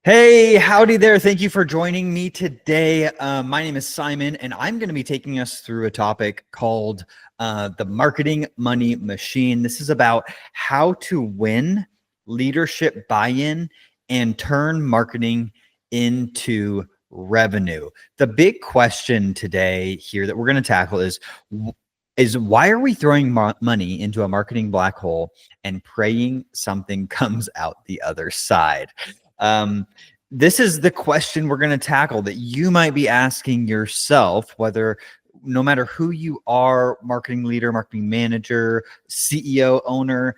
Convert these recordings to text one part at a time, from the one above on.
Hey, howdy there. Thank you for joining me today. My name is Simon, and I'm going to be taking us through a topic called the marketing money machine. This is about how to win leadership buy-in and turn marketing into revenue. The big question today here that we're going to tackle is why are we throwing money into a marketing black hole and praying something comes out the other side? This is the question we're going to tackle that you might be asking yourself, no matter who you are, marketing leader, marketing manager, CEO, owner,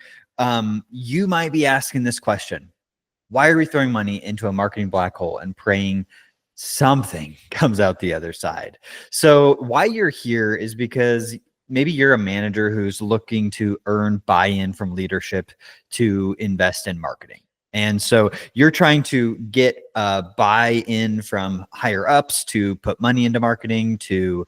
you might be asking this question. Why are we throwing money into a marketing black hole and praying something comes out the other side? So why you're here is because maybe you're a manager who's looking to earn buy-in from leadership to invest in marketing. And so you're trying to get buy-in from higher ups to put money into marketing, to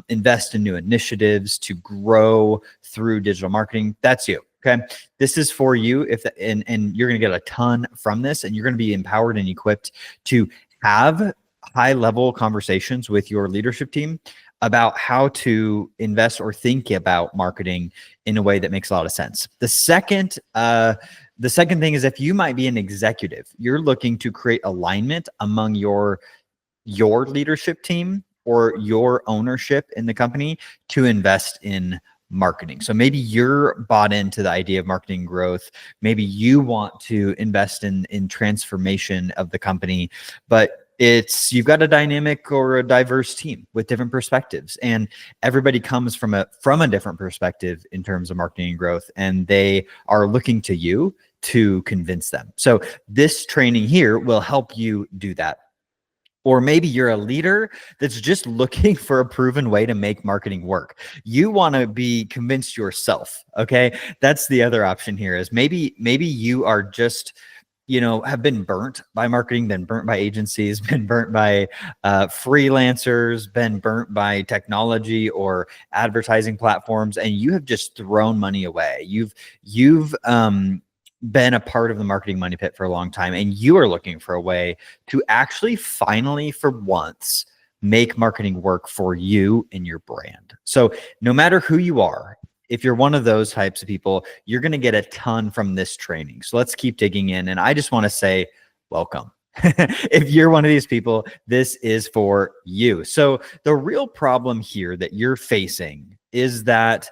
invest in new initiatives, to grow through digital marketing. That's you. Okay. This is for you. And you're going to get a ton from this, and you're going to be empowered and equipped to have high-level conversations with your leadership team about how to invest or think about marketing in a way that makes a lot of sense. The second thing is, if you might be an executive, you're looking to create alignment among your leadership team or your ownership in the company to invest in marketing. So maybe you're bought into the idea of marketing growth. Maybe you want to invest in transformation of the company, but you've got a dynamic or a diverse team with different perspectives, and everybody comes from a different perspective in terms of marketing and growth, and they are looking to you to convince them. So this training here will help you do that. Or maybe you're a leader that's just looking for a proven way to make marketing work. You want to be convinced yourself. Okay. That's the other option here, is maybe you are just, have been burnt by marketing, been burnt by agencies, been burnt by freelancers, been burnt by technology or advertising platforms, and you have just thrown money away. You've been a part of the marketing money pit for a long time, and you are looking for a way to actually finally, for once, make marketing work for you and your brand. So no matter who you are, if you're one of those types of people, you're going to get a ton from this training. So let's keep digging in. And I just want to say, welcome. If you're one of these people, this is for you. So the real problem here that you're facing is that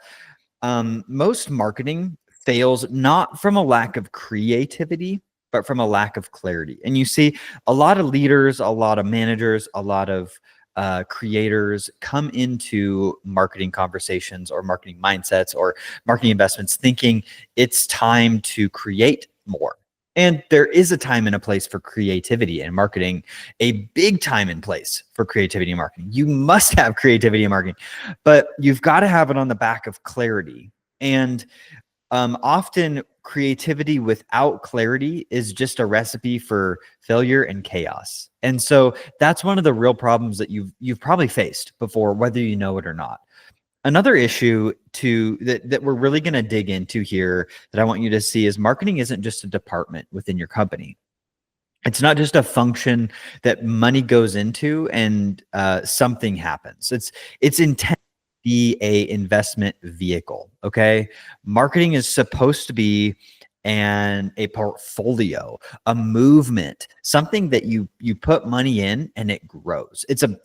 most marketing fails not from a lack of creativity, but from a lack of clarity. And you see a lot of leaders, a lot of managers, a lot of creators come into marketing conversations or marketing mindsets or marketing investments thinking it's time to create more. And there is a time and a place for creativity and marketing, a big time and place for creativity and marketing. You must have creativity and marketing, but you've got to have it on the back of clarity. And often creativity without clarity is just a recipe for failure and chaos. And so that's one of the real problems that you've probably faced before, whether you know it or not. Another issue that we're really going to dig into here that I want you to see is marketing isn't just a department within your company. It's not just a function that money goes into and something happens. It's intended be a investment vehicle. Okay. Marketing is supposed to be a portfolio, a movement, something that you put money in and it grows. It's a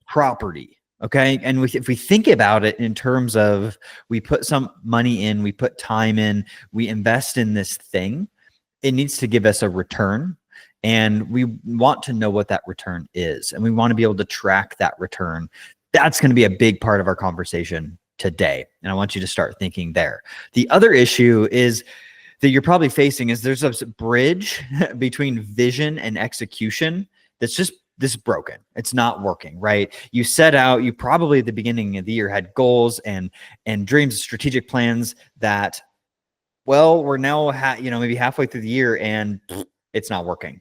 property. Okay. And if we think about it in terms of, we put some money in, we put time in, we invest in this thing, it needs to give us a return. And we want to know what that return is. And we want to be able to track that return. That's going to be a big part of our conversation today. And I want you to start thinking there. The other issue is that you're probably facing is there's a bridge between vision and execution that's just broken. It's not working, right? You set out, you probably at the beginning of the year had goals and dreams, strategic plans that, well, we're now maybe halfway through the year and it's not working.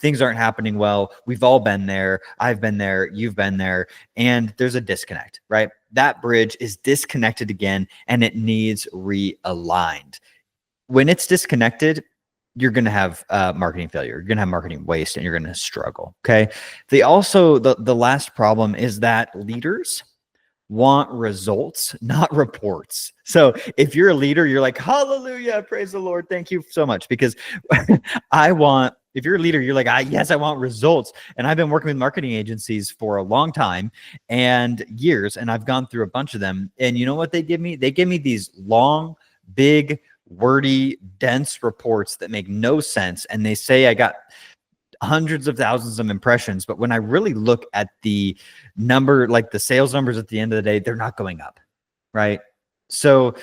Things aren't happening well. We've all been there. I've been there. You've been there. And there's a disconnect, right? That bridge is disconnected again, and it needs realigned. When it's disconnected, you're going to have marketing failure. You're going to have marketing waste, and you're going to struggle. Okay. The last problem is that leaders want results, not reports. So if you're a leader, you're like, hallelujah, praise the Lord. Thank you so much. Because if you're a leader, you're like, yes, I want results. And I've been working with marketing agencies for a long time and years, and I've gone through a bunch of them. And you know what they give me? They give me these long, big, wordy, dense reports that make no sense. And they say I got hundreds of thousands of impressions, but when I really look at the number, like the sales numbers at the end of the day, they're not going up, right? So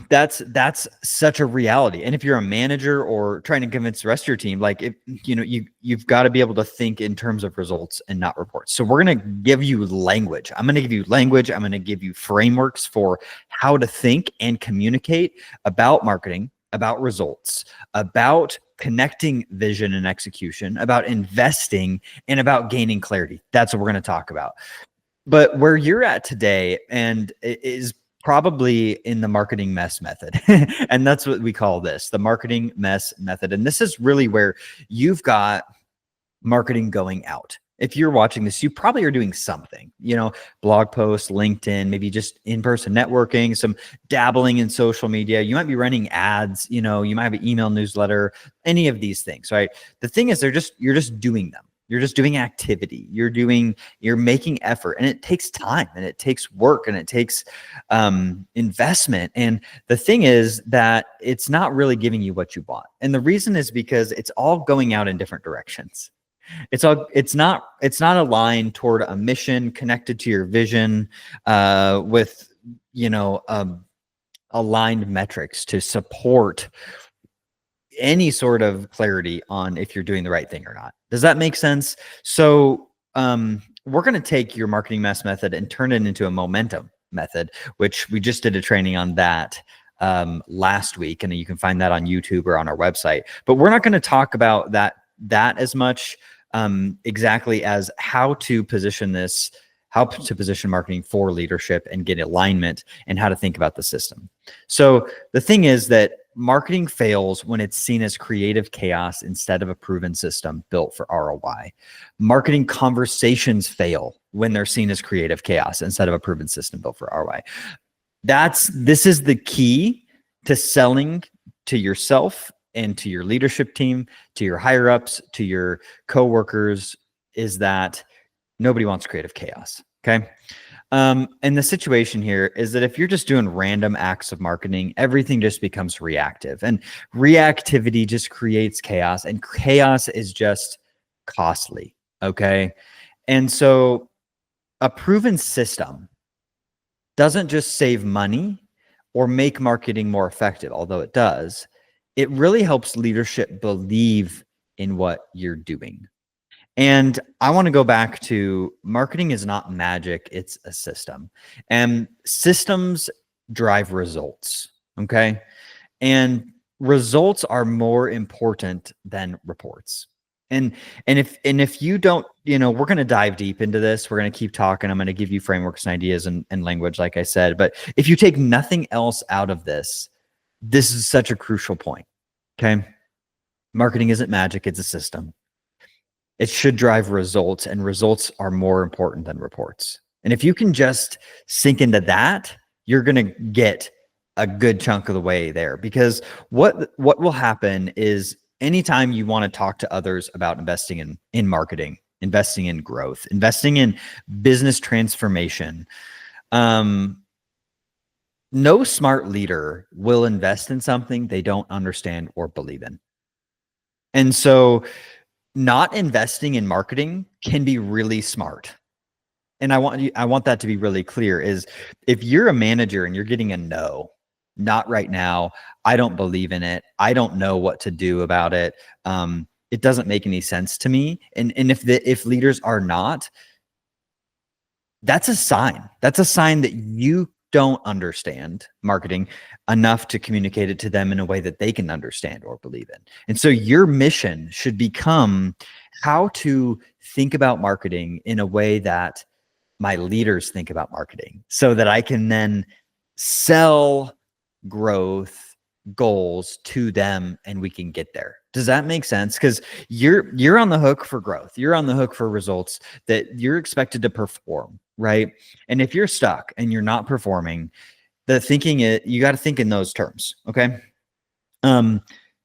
that's such a reality. And if you're a manager or trying to convince the rest of your team, like if you've got to be able to think in terms of results and not reports. So we're going to give you language. I'm going to give you language. I'm going to give you frameworks for how to think and communicate about marketing, about results, about connecting vision and execution, about investing, and about gaining clarity. That's what we're going to talk about. But where you're at today and is probably in the marketing mess method. And that's what we call this, the marketing mess method. And this is really where you've got marketing going out. If you're watching this, you probably are doing something, blog posts, LinkedIn, maybe just in-person networking, some dabbling in social media. You might be running ads, you might have an email newsletter, any of these things, right? The thing is, you're just doing them. You're just doing activity. You're making effort, and it takes time, and it takes work, and it takes investment. And the thing is that it's not really giving you what you want. And the reason is because it's all going out in different directions. It's not aligned toward a mission connected to your vision, with, aligned metrics to support any sort of clarity on if you're doing the right thing or not. Does that make sense? So we're going to take your marketing mess method and turn it into a momentum method, which we just did a training on that last week. And you can find that on YouTube or on our website. But we're not going to talk about that as much exactly as how to position marketing for leadership and get alignment, and how to think about the system. So the thing is that marketing fails when it's seen as creative chaos instead of a proven system built for ROI. Marketing conversations fail when they're seen as creative chaos instead of a proven system built for ROI. This is the key to selling to yourself and to your leadership team, to your higher ups, to your coworkers, is that nobody wants creative chaos. Okay. And the situation here is that if you're just doing random acts of marketing, everything just becomes reactive, and reactivity just creates chaos, and chaos is just costly. Okay. And so a proven system doesn't just save money or make marketing more effective, although it does. It really helps leadership believe in what you're doing. And I want to go back to marketing is not magic, it's a system. And systems drive results, okay? And results are more important than reports. And if you don't, we're going to dive deep into this. We're going to keep talking. I'm going to give you frameworks and ideas and language, like I said. But if you take nothing else out of this, this is such a crucial point, okay? Marketing isn't magic, it's a system. It should drive results, and results are more important than reports. And if you can just sink into that, you're going to get a good chunk of the way there. Because what will happen is anytime you want to talk to others about investing in marketing, investing in growth, investing in business transformation, no smart leader will invest in something they don't understand or believe in. And so not investing in marketing can be really smart. And I want that to be really clear, is if you're a manager and you're getting a no, not right now, I don't believe in it, I don't know what to do about it, it doesn't make any sense to me. And if leaders are not, that's a sign. That's a sign that you don't understand marketing enough to communicate it to them in a way that they can understand or believe in. And so your mission should become how to think about marketing in a way that my leaders think about marketing, so that I can then sell growth, goals to them and we can get there. Does that make sense? Because you're on the hook for growth. You're on the hook for results that you're expected to perform, right? And if you're stuck and you're not performing, you got to think in those terms. Okay.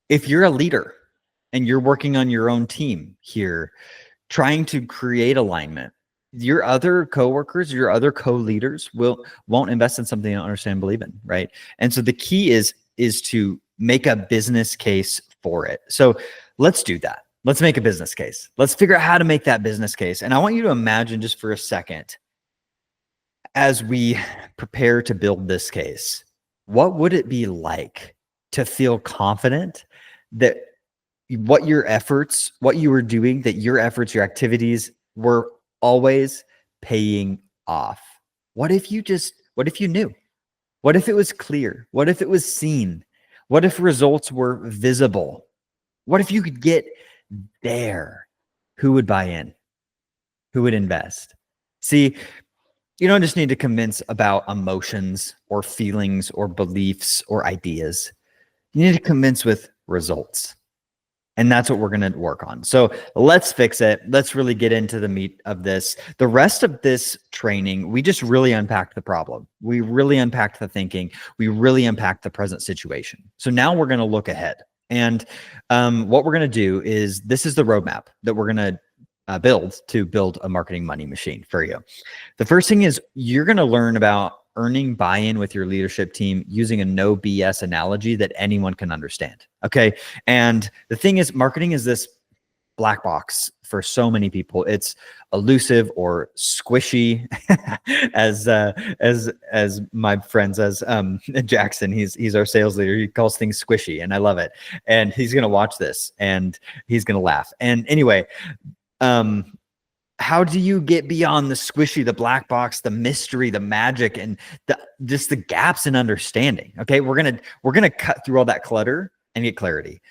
If you're a leader and you're working on your own team here, trying to create alignment, your other coworkers, your other co-leaders won't invest in something they don't understand and believe in, right? And so the key is to make a business case for it. So let's do that. Let's make a business case. Let's figure out how to make that business case. And I want you to imagine just for a second, as we prepare to build this case, what would it be like to feel confident that what you were doing, that your efforts, your activities were always paying off? What if you knew? What if it was clear? What if it was seen? What if results were visible? What if you could get there? Who would buy in? Who would invest? See, you don't just need to convince about emotions or feelings or beliefs or ideas. You need to convince with results. And that's what we're going to work on. So let's fix it. Let's really get into the meat of this. The rest of this training, we just really unpacked the problem. We really unpacked the thinking. We really unpacked the present situation. So now we're going to look ahead. And what we're going to do is, this is the roadmap that we're going to build a marketing money machine for you. The first thing is, you're going to learn about earning buy-in with your leadership team using a no BS analogy that anyone can understand. Okay. And the thing is, marketing is this black box for so many people. It's elusive or squishy, as my friend says. Jackson, he's our sales leader. He calls things squishy, and I love it. And he's going to watch this and he's going to laugh. And anyway, how do you get beyond the squishy, the black box, the mystery, the magic, and just the gaps in understanding? Okay, we're gonna cut through all that clutter and get clarity.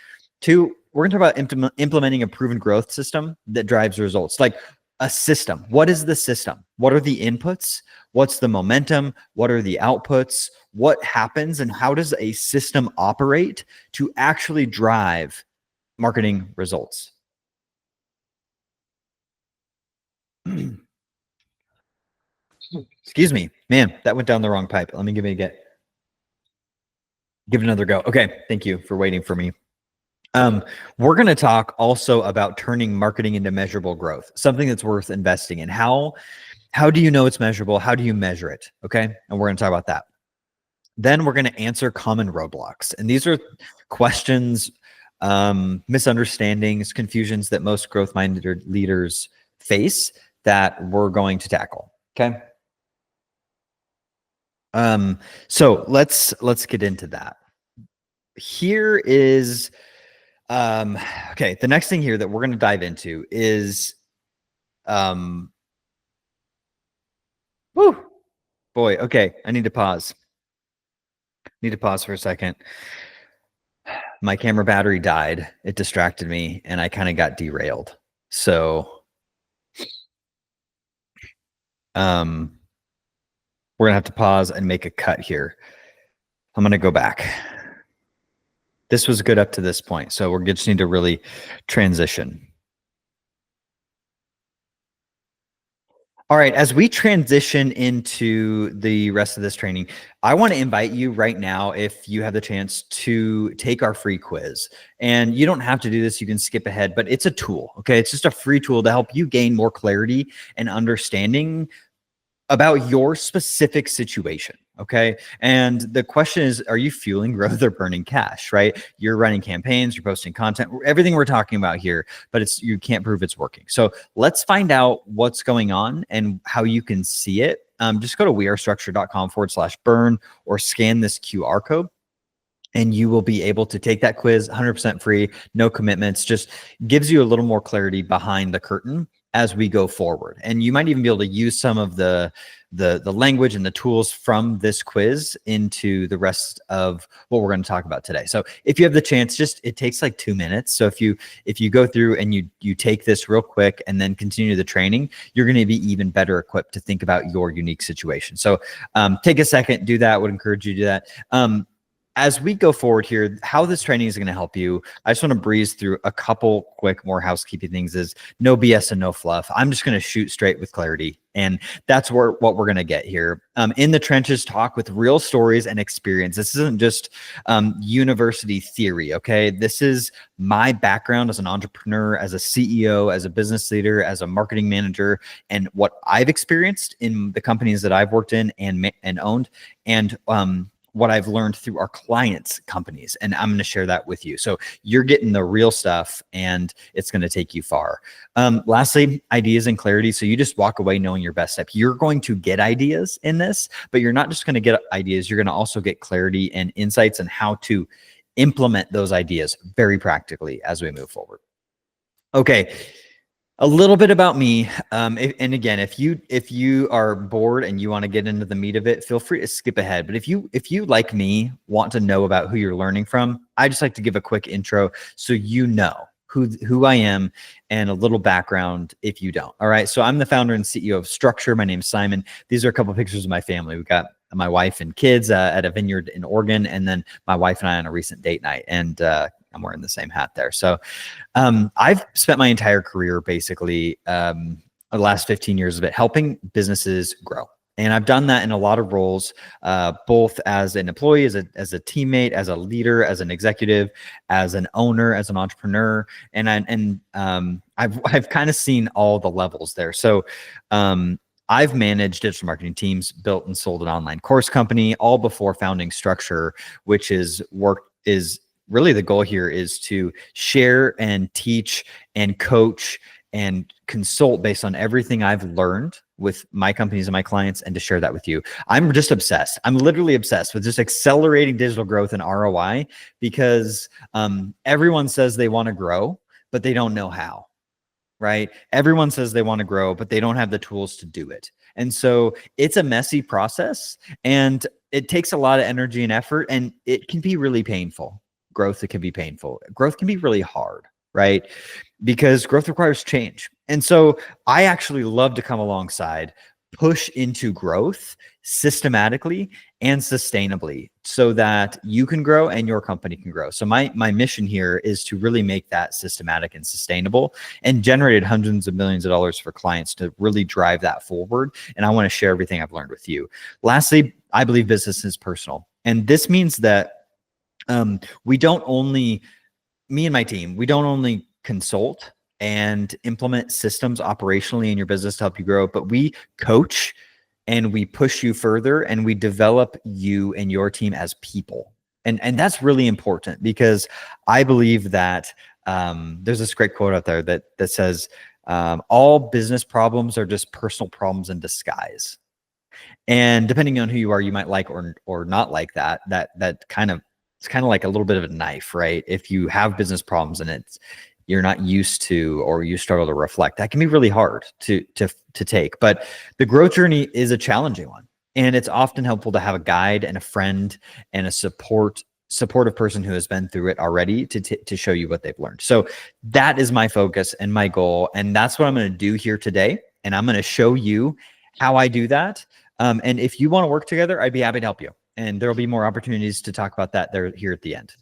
2, we're gonna talk about implementing a proven growth system that drives results. Like a system. What is the system? What are the inputs? What's the momentum? What are the outputs? What happens, and how does a system operate to actually drive marketing results? Excuse me, man, that went down the wrong pipe. Let me give it another go. Okay, thank you for waiting for me. We're going to talk also about turning marketing into measurable growth, something that's worth investing in. How do you know it's measurable? How do you measure it? Okay, and we're going to talk about that. Then we're going to answer common roadblocks, and these are questions, misunderstandings, confusions that most growth-minded leaders face that we're going to tackle. Okay. So let's get into that. Here is, okay. The next thing here that we're going to dive into is, woo, boy. Okay. I need to pause. For a second. My camera battery died. It distracted me and I kind of got derailed. So, we're gonna have to pause and make a cut here. I'm gonna go back. This was good up to this point, so we're just need to really transition. All right, as we transition into the rest of this training, I want to invite you right now, if you have the chance, to take our free quiz. And you don't have to do this, you can skip ahead, but it's a tool, okay? It's just a free tool to help you gain more clarity and understanding about your specific situation, okay? And the question is, are you fueling growth or burning cash, right? You're running campaigns, you're posting content, everything we're talking about here, but you can't prove it's working. So let's find out what's going on and how you can see it. Just go to wearestructure.com/burn or scan this QR code, and you will be able to take that quiz 100% free, no commitments, just gives you a little more clarity behind the curtain as we go forward. And you might even be able to use some of the language and the tools from this quiz into the rest of what we're going to talk about today. So if you have the chance, it takes like 2 minutes. So if you go through and you take this real quick and then continue the training, you're going to be even better equipped to think about your unique situation. So take a second, do that. I would encourage you to do that. as we go forward here, how this training is going to help you, I just want to breeze through a couple quick more housekeeping things. Is no BS and no fluff. I'm just going to shoot straight with clarity. And that's what we're going to get here. In the trenches talk with real stories and experience. This isn't just university theory, okay? This is my background as an entrepreneur, as a CEO, as a business leader, as a marketing manager, and what I've experienced in the companies that I've worked in and owned, and what I've learned through our clients' companies. And I'm going to share that with you. So you're getting the real stuff, and it's going to take you far. Lastly, ideas and clarity. So you just walk away knowing your best step. You're going to get ideas in this, but you're not just going to get ideas. You're going to also get clarity and insights on how to implement those ideas very practically as we move forward. Okay. A little bit about me, and again, if you are bored and you want to get into the meat of it, feel free to skip ahead. But if you like me want to know about who you're learning from, I just like to give a quick intro so you know who I am and a little background if you don't. All right, so I'm the founder and CEO of Structure. My name's Simon. These are a couple of pictures of my family. We've got my wife and kids at a vineyard in Oregon, and then my wife and I on a recent date night, and I'm wearing the same hat there. So I've spent my entire career, basically the last 15 years of it, helping businesses grow. And I've done that in a lot of roles, both as an employee, as a teammate, as a leader, as an executive, as an owner, as an entrepreneur. And I've kind of seen all the levels there. So I've managed digital marketing teams, built and sold an online course company, all before founding Structure, which is really the goal here is to share and teach and coach and consult based on everything I've learned with my companies and my clients, and to share that with you. I'm just obsessed. I'm literally obsessed with just accelerating digital growth and ROI, because everyone says they want to grow, but they don't know how, right? Everyone says they want to grow, but they don't have the tools to do it. And so it's a messy process, and it takes a lot of energy and effort, and it can be really painful. Growth, it can be painful. Growth can be really hard, right? Because growth requires change. And so I actually love to come alongside, push into growth systematically and sustainably so that you can grow and your company can grow. So my mission here is to really make that systematic and sustainable, and generated hundreds of millions of dollars for clients to really drive that forward. And I want to share everything I've learned with you. Lastly, I believe business is personal. And this means that we don't only, me and my team, we don't only consult and implement systems operationally in your business to help you grow, but we coach and we push you further, and we develop you and your team as people. And that's really important, because I believe that there's this great quote out there that says, all business problems are just personal problems in disguise. And depending on who you are, you might like or not like that kind of, it's kind of like a little bit of a knife, right? If you have business problems and you're not used to, or you struggle to reflect, that can be really hard to take. But the growth journey is a challenging one, and it's often helpful to have a guide and a friend and a supportive person who has been through it already to show you what they've learned. So that is my focus and my goal, and that's what I'm going to do here today. And I'm going to show you how I do that. And if you want to work together, I'd be happy to help you. And there'll be more opportunities to talk about that there here at the end.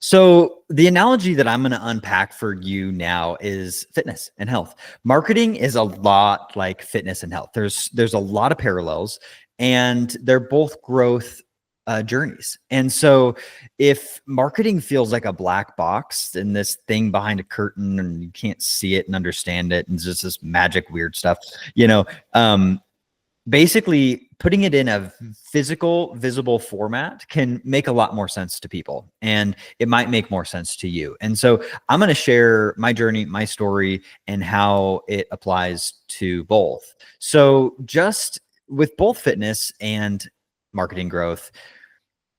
So the analogy that I'm going to unpack for you now is fitness and health. Marketing is a lot like fitness and health. There's a lot of parallels, and they're both growth journeys. And so if marketing feels like a black box and this thing behind a curtain, and you can't see it and understand it, and it's just this magic weird stuff, basically putting it in a physical, visible format can make a lot more sense to people, and it might make more sense to you. And so I'm going to share my journey, my story, and how it applies to both. So just with both fitness and marketing growth,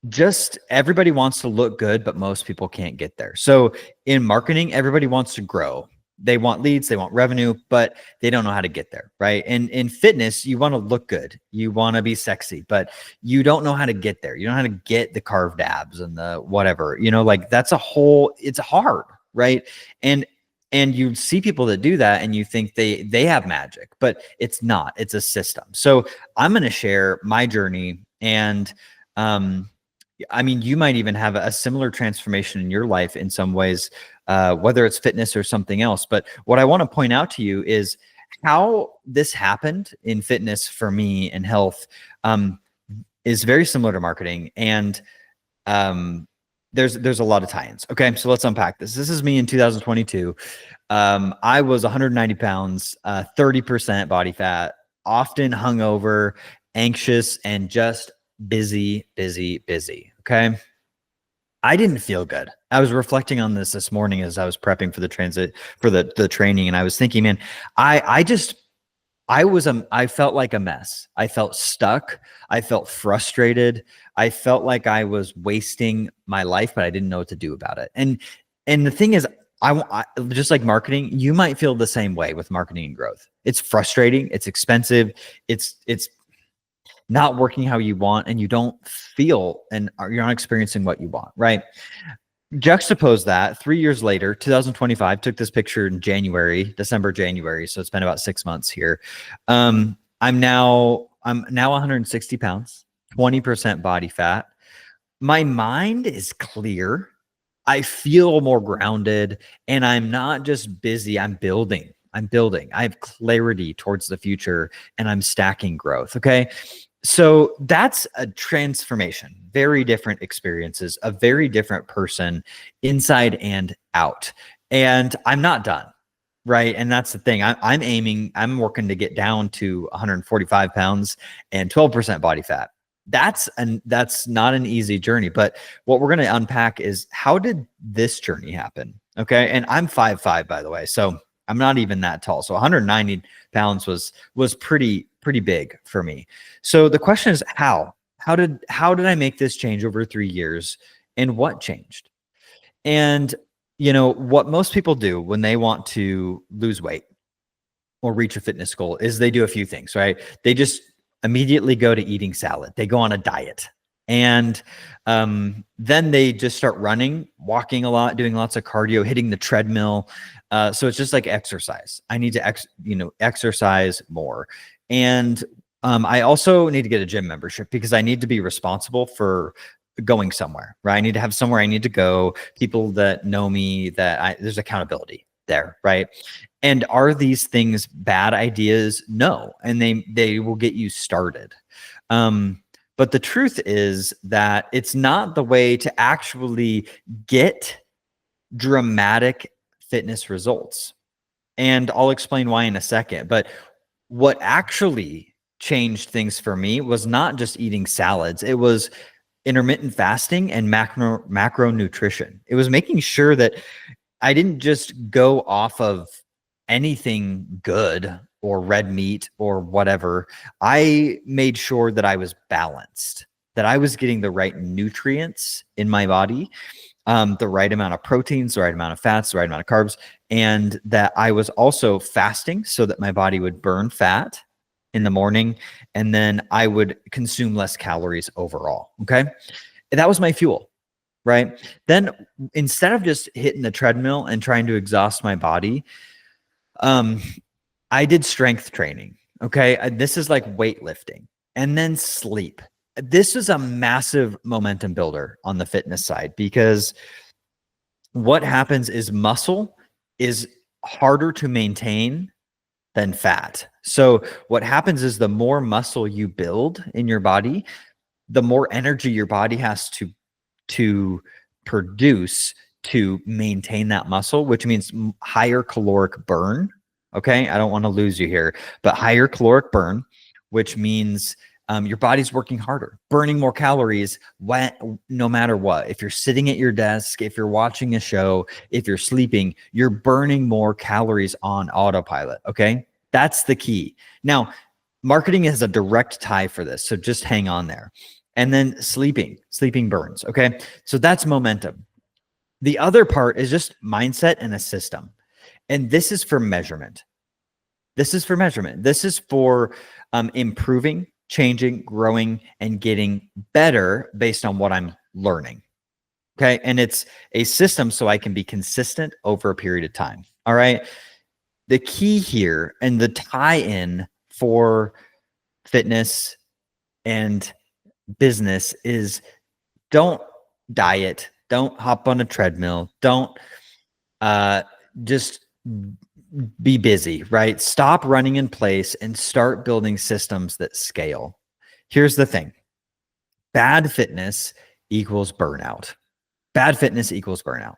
just everybody wants to look good, but most people can't get there. So in marketing, everybody wants to grow. They want leads, they want revenue, but they don't know how to get there, right? And in fitness, you want to look good, you want to be sexy, but you don't know how to get there. You don't know how to get the carved abs and the whatever, like it's hard, right? And you see people that do that, and you think they have magic, but it's not. It's a system. So I'm going to share my journey, and I mean, you might even have a similar transformation in your life in some ways, whether it's fitness or something else. But what I want to point out to you is how this happened in fitness for me and health is very similar to marketing. And there's a lot of tie-ins. Okay, so let's unpack this. This is me in 2022. I was 190 pounds, 30% body fat, often hungover, anxious, and just busy. Okay. I didn't feel good. I was reflecting on this morning as I was prepping for the the training. And I was thinking, man, I felt like a mess. I felt stuck. I felt frustrated. I felt like I was wasting my life, but I didn't know what to do about it. And the thing is, I just like marketing, you might feel the same way with marketing and growth. It's frustrating. It's expensive. It's not working how you want, and you don't feel and you're not experiencing what you want, right? Juxtapose that 3 years later, 2025, took this picture in December, January. So it's been about 6 months here. I'm now 160 pounds, 20% body fat. My mind is clear. I feel more grounded, and I'm not just busy. I'm building. I have clarity towards the future, and I'm stacking growth. Okay. So that's a transformation, very different experiences, a very different person inside and out. And I'm not done, right? And that's the thing. I'm working to get down to 145 pounds and 12% body fat. That's not an easy journey. But what we're going to unpack is, how did this journey happen? Okay. And I'm 5'5", by the way. So I'm not even that tall. So 190 pounds was pretty big for me. So the question is, how did I make this change over 3 years, and what changed? And what most people do when they want to lose weight or reach a fitness goal is they do a few things, right? They just immediately go to eating salad. They go on a diet. And then they just start running, walking a lot, doing lots of cardio, hitting the treadmill. So it's just like exercise. I need to exercise more. And I also need to get a gym membership, because I need to be responsible for going somewhere, right? I need to have somewhere I need to go, people that know me, there's accountability there, right? And are these things bad ideas? No. And they will get you started. But the truth is that it's not the way to actually get dramatic fitness results. And I'll explain why in a second. But what actually changed things for me was not just eating salads. It was intermittent fasting and macro nutrition. It was making sure that I didn't just go off of anything good or red meat or whatever. I made sure that I was balanced, that I was getting the right nutrients in my body, the right amount of proteins, the right amount of fats, the right amount of carbs, and that I was also fasting so that my body would burn fat in the morning, and then I would consume less calories overall. Okay. And that was my fuel, right? Then instead of just hitting the treadmill and trying to exhaust my body, I did strength training. Okay. This is like weightlifting, and then sleep. This is a massive momentum builder on the fitness side, because what happens is muscle is harder to maintain than fat. So what happens is, the more muscle you build in your body, the more energy your body has to produce to maintain that muscle, which means higher caloric burn. Okay. I don't want to lose you here, but higher caloric burn, which means your body's working harder, burning more calories no matter what. If you're sitting at your desk, if you're watching a show, if you're sleeping, you're burning more calories on autopilot. Okay. That's the key. Now, marketing has a direct tie for this. So just hang on there. And then sleeping burns. Okay. So that's momentum. The other part is just mindset and a system. And this is for measurement. This is for improving, changing, growing, and getting better based on what I'm learning. Okay. And it's a system so I can be consistent over a period of time. All right. The key here and the tie-in for fitness and business is don't diet, don't hop on a treadmill, don't just be busy, right? Stop running in place and start building systems that scale. Here's the thing. Bad fitness equals burnout. Bad fitness equals burnout.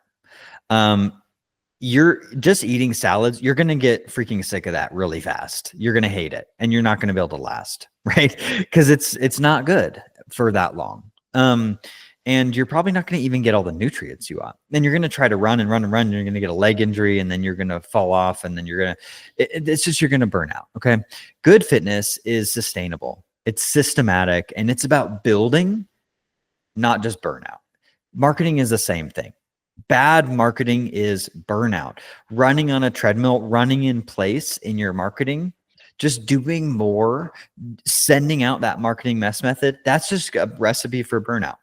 You're just eating salads. You're going to get freaking sick of that really fast. You're going to hate it and you're not going to be able to last, right? Because it's not good for that long. And you're probably not going to even get all the nutrients you want. Then you're going to try to run and run and run. And you're going to get a leg injury and then you're going to fall off and then you're going to, it's just, you're going to burn out. Okay. Good fitness is sustainable. It's systematic and it's about building, not just burnout. Marketing is the same thing. Bad marketing is burnout. Running on a treadmill, running in place in your marketing, just doing more, sending out that marketing mess method, that's just a recipe for burnout.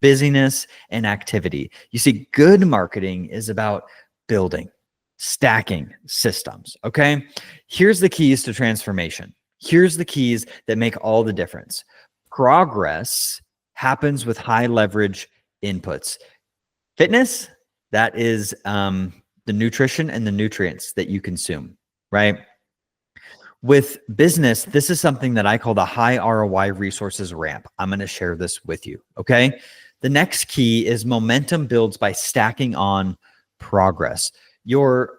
Busyness and activity. You see, good marketing is about building, stacking systems. Okay. Here's the keys to transformation. Here's the keys that make all the difference. Progress happens with high leverage inputs. Fitness, that is the nutrition and the nutrients that you consume, right? With business, this is something that I call the high ROI resources ramp. I'm going to share this with you, okay? The next key is momentum builds by stacking on progress. Your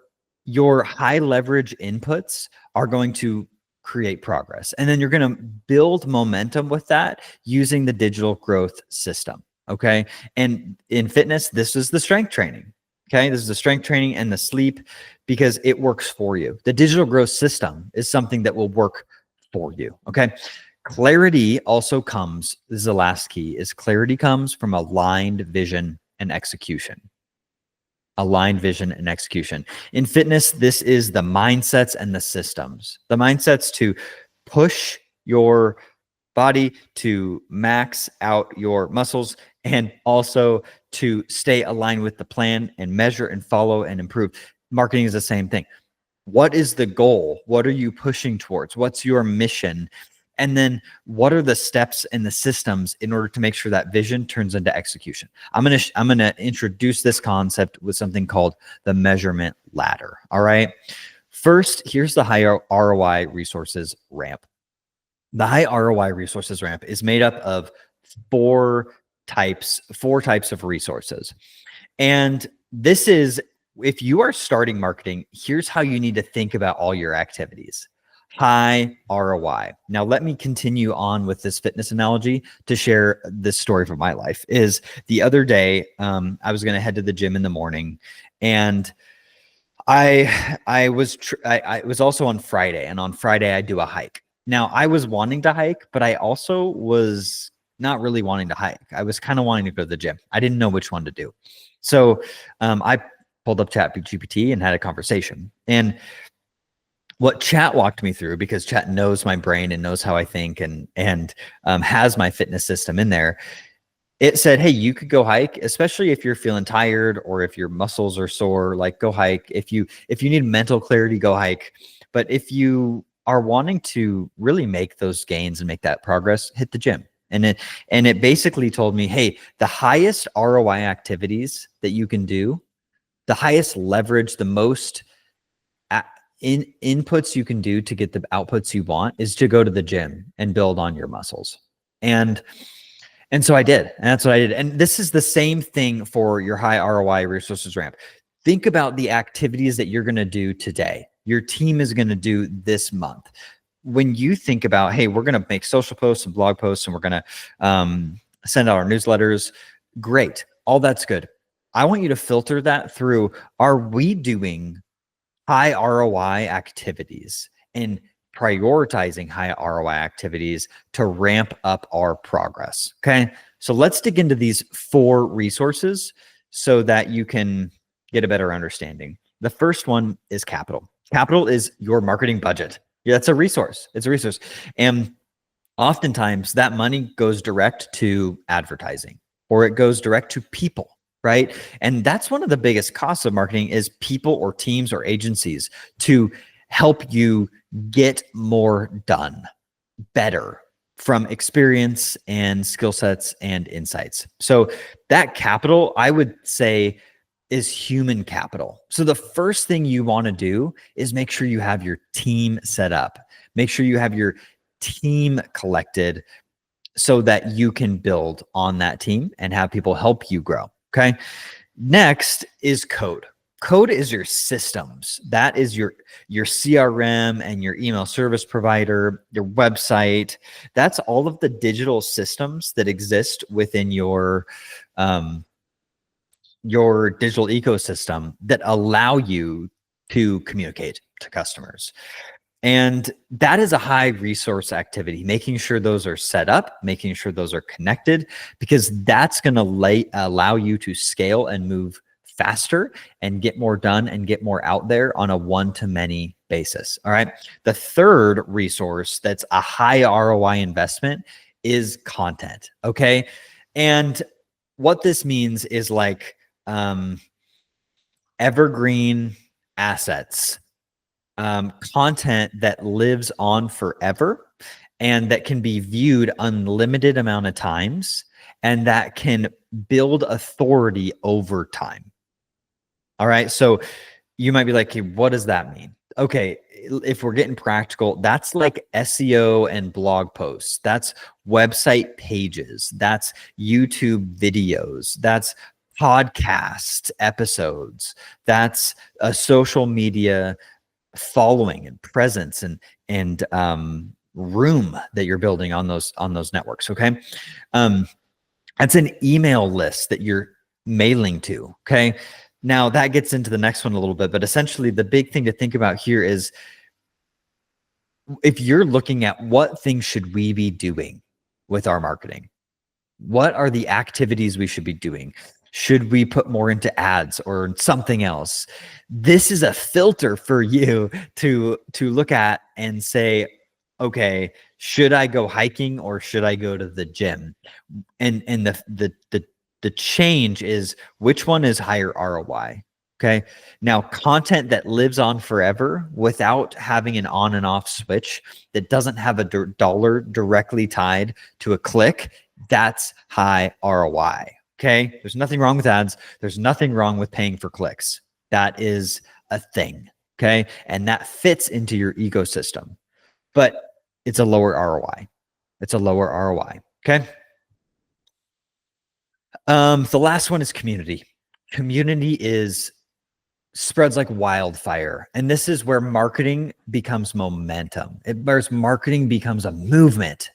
high leverage inputs are going to create progress. And then you're going to build momentum with that using the digital growth system, okay? And in fitness, this is the strength training. Okay, this is the strength training and the sleep because it works for you. The digital growth system is something that will work for you. Okay, clarity also comes, this is the last key, is clarity comes from aligned vision and execution. Aligned vision and execution. In fitness, this is the mindsets and the systems. The mindsets to push your body to max out your muscles and also to stay aligned with the plan and measure and follow and improve. Marketing is the same thing. What is the goal? What are you pushing towards? What's your mission? And then what are the steps and the systems in order to make sure that vision turns into execution? I'm gonna introduce this concept with something called the measurement ladder. All right. First, here's the high ROI resources ramp. The high ROI resources ramp is made up of four types of resources. And this is, if you are starting marketing, here's how you need to think about all your activities. High ROI. Now, let me continue on with this fitness analogy to share this story from my life. Is the other day, I was going to head to the gym in the morning, and I was also on Friday, and on Friday I do a hike. Now, I was wanting to hike, but I also was not really wanting to hike. I was kind of wanting to go to the gym. I didn't know which one to do. So I pulled up ChatGPT and had a conversation. And what Chat walked me through, because Chat knows my brain and knows how I think and has my fitness system in there, it said, hey, you could go hike, especially if you're feeling tired or if your muscles are sore, like go hike. If you need mental clarity, go hike. But if you are wanting to really make those gains and make that progress, hit the gym. And it basically told me, hey, the highest ROI activities that you can do, the highest leverage, the most inputs you can do to get the outputs you want is to go to the gym and build on your muscles. And so I did, and that's what I did. And this is the same thing for your high ROI resources ramp. Think about the activities that you're going to do today. Your team is going to do this month. When you think about, hey, we're going to make social posts and blog posts, and we're going to send out our newsletters, great. All that's good. I want you to filter that through, are we doing high ROI activities and prioritizing high ROI activities to ramp up our progress? Okay. So let's dig into these four resources so that you can get a better understanding. The first one is capital. Capital is your marketing budget. Yeah, that's a resource. It's a resource. And oftentimes that money goes direct to advertising, or it goes direct to people, right? And that's one of the biggest costs of marketing is people or teams or agencies to help you get more done better, from experience and skill sets and insights. So that capital, I would say, is human capital. So the first thing you want to do is make sure you have your team set up. Make sure you have your team collected so that you can build on that team and have people help you grow. Okay. Next is code. Code is your systems. That is your CRM and your email service provider, your website. That's all of the digital systems that exist within your digital ecosystem that allow you to communicate to customers. And that is a high resource activity, making sure those are set up, making sure those are connected, because that's going to allow you to scale and move faster and get more done and get more out there on a one-to-many basis. All right. The third resource that's a high ROI investment is content. Okay. And what this means is like evergreen assets. Content that lives on forever and that can be viewed unlimited amount of times and that can build authority over time. All right. So you might be like, hey, what does that mean? Okay. If we're getting practical, that's like SEO and blog posts. That's website pages. That's YouTube videos. That's podcast episodes. That's a social media following and presence and room that you're building on those networks. Okay. That's an email list that you're mailing to. Okay. Now that gets into the next one a little bit, but essentially the big thing to think about here is if you're looking at what things should we be doing with our marketing, what are the activities we should be doing? Should we put more into ads or something else? This is a filter for you to look at and say, okay, should I go hiking or should I go to the gym? And the change is which one is higher ROI. Okay. Now, content that lives on forever without having an on and off switch that doesn't have a dollar directly tied to a click, that's high ROI. Okay. There's nothing wrong with ads. There's nothing wrong with paying for clicks. That is a thing. Okay. And that fits into your ecosystem, but it's a lower ROI. It's a lower ROI. Okay. The last one is community. Community spreads like wildfire. And this is where marketing becomes momentum. Whereas marketing becomes a movement,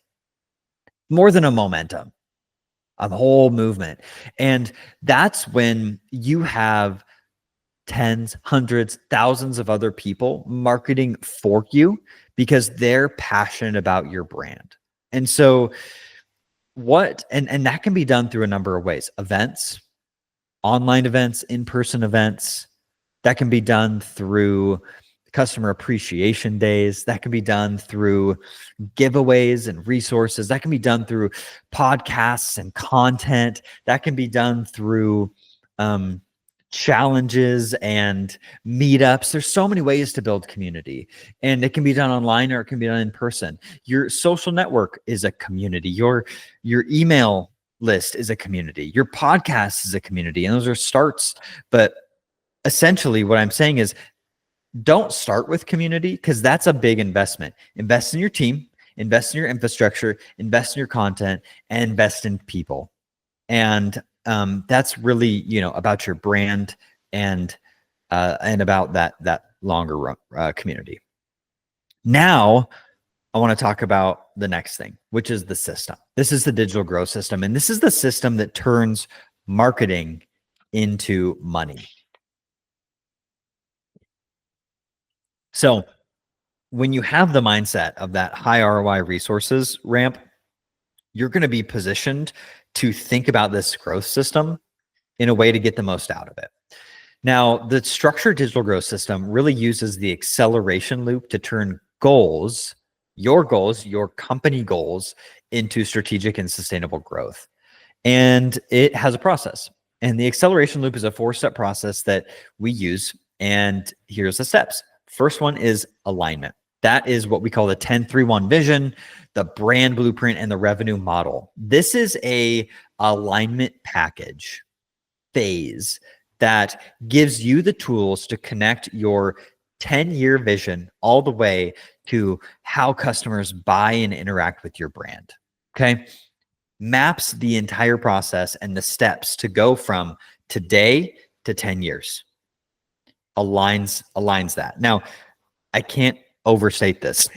more than a momentum, a whole movement. And that's when you have tens, hundreds, thousands of other people marketing for you because they're passionate about your brand. And so and that can be done through a number of ways: events, online events, in-person events. That can be done through customer appreciation days. That can be done through giveaways and resources. That can be done through podcasts and content. That can be done through challenges and meetups. There's so many ways to build community, and it can be done online or it can be done in person. Your social network is a community. Your email list is a community. Your podcast is a community, and those are starts. But essentially what I'm saying is don't start with community because that's a big investment. Invest in your team, invest in your infrastructure, invest in your content, and invest in people. And that's really, about your brand and about that longer run community. Now, I want to talk about the next thing, which is the system. This is the digital growth system, and this is the system that turns marketing into money. So when you have the mindset of that high ROI resources ramp, you're going to be positioned to think about this growth system in a way to get the most out of it. Now, the structured digital growth system really uses the acceleration loop to turn goals, your company goals, into strategic and sustainable growth. And it has a process. And the acceleration loop is a 4-step process that we use. And here's the steps. First one is alignment. That is what we call the 10-3-1 vision, the brand blueprint, and the revenue model. This is a alignment package phase that gives you the tools to connect your 10-year vision all the way to how customers buy and interact with your brand. Okay. Maps the entire process and the steps to go from today to 10 years. Aligns that. Now, I can't overstate this,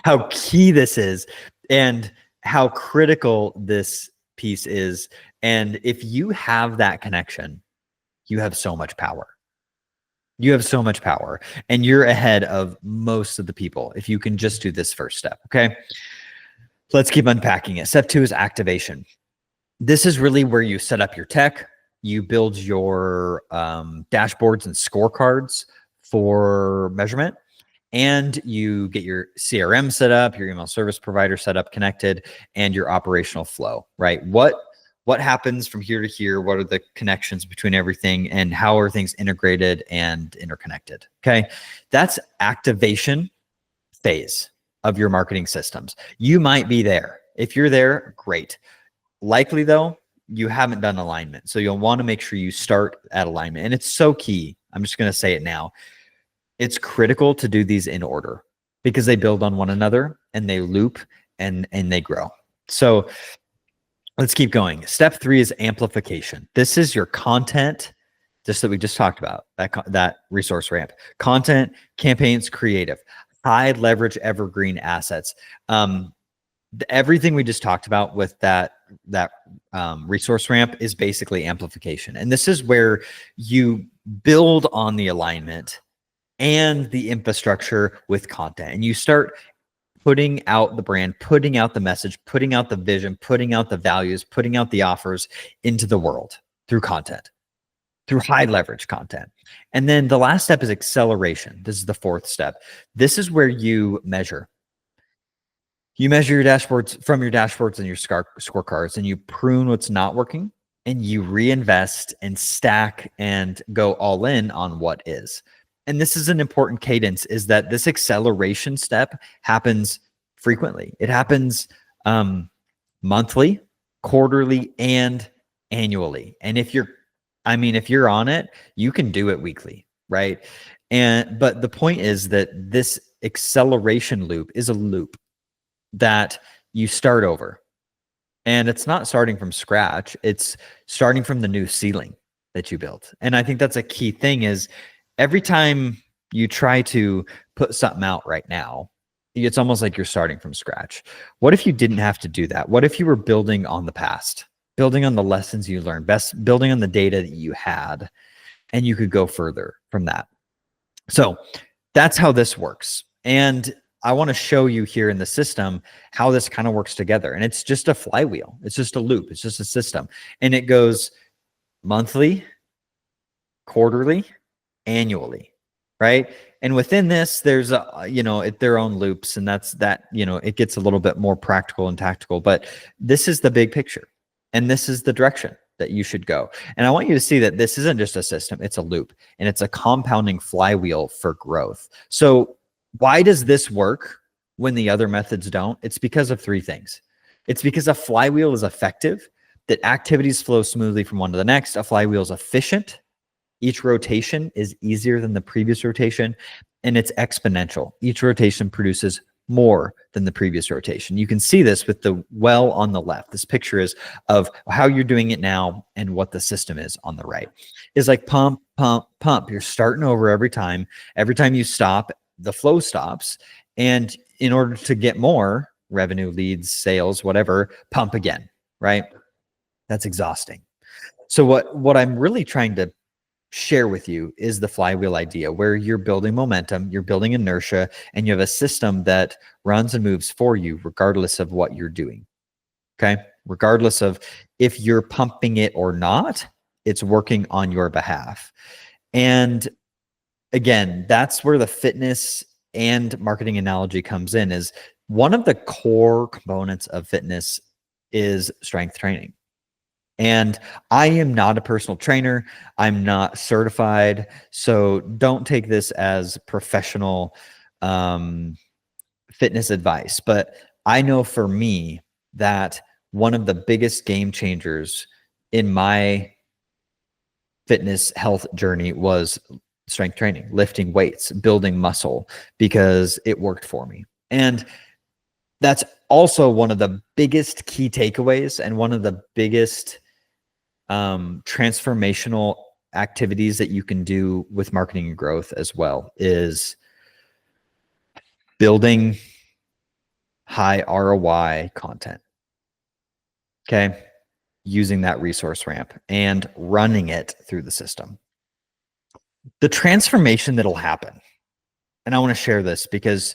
how key this is and how critical this piece is. And if you have that connection, you have so much power. You have so much power and you're ahead of most of the people if you can just do this first step. Okay. Let's keep unpacking it. Step 2 is activation. This is really where you set up your tech, you build your dashboards and scorecards for measurement, and you get your CRM set up, your email service provider set up, connected, and your operational flow, right? What happens from here to here? What are the connections between everything and how are things integrated and interconnected? Okay. That's activation phase of your marketing systems. You might be there. If you're there, great. Likely though, you haven't done alignment. So you'll want to make sure you start at alignment. And it's so key. I'm just going to say it now. It's critical to do these in order because they build on one another and they loop and they grow. So let's keep going. Step 3 is amplification. This is your content, just that we just talked about, that resource ramp. Content, campaigns, creative, high leverage, evergreen assets. Everything we just talked about with that resource ramp is basically amplification. And this is where you build on the alignment and the infrastructure with content. And you start putting out the brand, putting out the message, putting out the vision, putting out the values, putting out the offers into the world through content, through high leverage content. And then the last step is acceleration. This is the 4th step. This is where you measure. You measure your dashboards from your dashboards and your scorecards, and you prune what's not working, and you reinvest and stack and go all in on what is. And this is an important cadence, is that this acceleration step happens frequently. It happens monthly, quarterly, and annually. And if you're on it, you can do it weekly, right? But the point is that this acceleration loop is a loop that you start over. And it's not starting from scratch. It's starting from the new ceiling that you built. And I think that's a key thing is every time you try to put something out right now, it's almost like you're starting from scratch. What if you didn't have to do that? What if you were building on the past, building on the lessons you learned, building on the data that you had, and you could go further from that? So that's how this works. And I want to show you here in the system how this kind of works together. And it's just a flywheel. It's just a loop. It's just a system. And it goes monthly, quarterly, annually, right? And within this, there's their own loops, and it gets a little bit more practical and tactical, but this is the big picture, and this is the direction that you should go. And I want you to see that this isn't just a system, it's a loop, and it's a compounding flywheel for growth. So why does this work when the other methods don't? It's because of 3 things. It's because a flywheel is effective, that activities flow smoothly from one to the next. A flywheel is efficient. Each rotation is easier than the previous rotation, and it's exponential. Each rotation produces more than the previous rotation. You can see this with the well on the left. This picture is of how you're doing it now and what the system is on the right. It's like pump, pump, pump. You're starting over every time. Every time you stop, the flow stops. And in order to get more revenue, leads, sales, whatever, pump again, right? That's exhausting. So what I'm really trying to share with you is the flywheel idea, where you're building momentum, you're building inertia, and you have a system that runs and moves for you regardless of what you're doing. Okay. Regardless of if you're pumping it or not, it's working on your behalf. And again, that's where the fitness and marketing analogy comes in. Is one of the core components of fitness is strength training. And I am not a personal trainer. I'm not certified. So don't take this as professional fitness advice, but I know for me that one of the biggest game changers in my fitness health journey was strength training, lifting weights, building muscle, because it worked for me. And that's also one of the biggest key takeaways and one of the biggest transformational activities that you can do with marketing and growth as well is building high ROI content. Okay. Using that resource ramp and running it through the system. The transformation that'll happen, and I want to share this because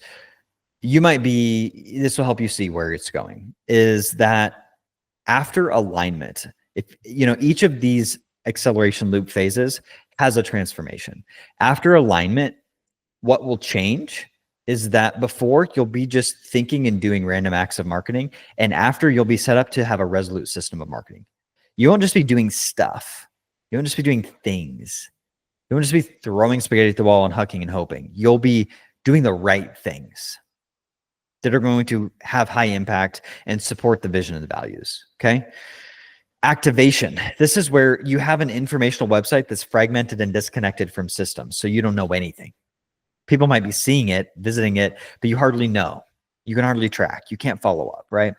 this will help you see where it's going, is that after alignment, if each of these acceleration loop phases has a transformation. After alignment, what will change is that before you'll be just thinking and doing random acts of marketing, and after you'll be set up to have a resolute system of marketing. You won't just be doing stuff. You won't just be doing things. You won't just be throwing spaghetti at the wall and hucking and hoping. You'll be doing the right things that are going to have high impact and support the vision and the values. Okay. Activation. This is where you have an informational website that's fragmented and disconnected from systems. So you don't know anything. People might be seeing it, visiting it, but you hardly know. You can hardly track. You can't follow up, right?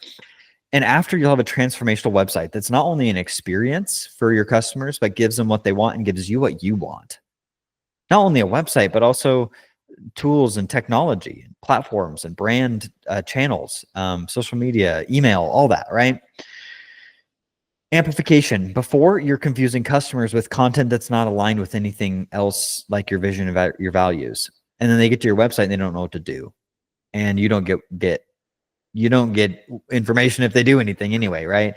And after, you'll have a transformational website that's not only an experience for your customers, but gives them what they want and gives you what you want. Not only a website, but also tools and technology, and platforms and brand channels, social media, email, all that, right? Amplification. Before, you're confusing customers with content that's not aligned with anything else, like your vision about your values. And then they get to your website and they don't know what to do. And you don't get information if they do anything anyway, right?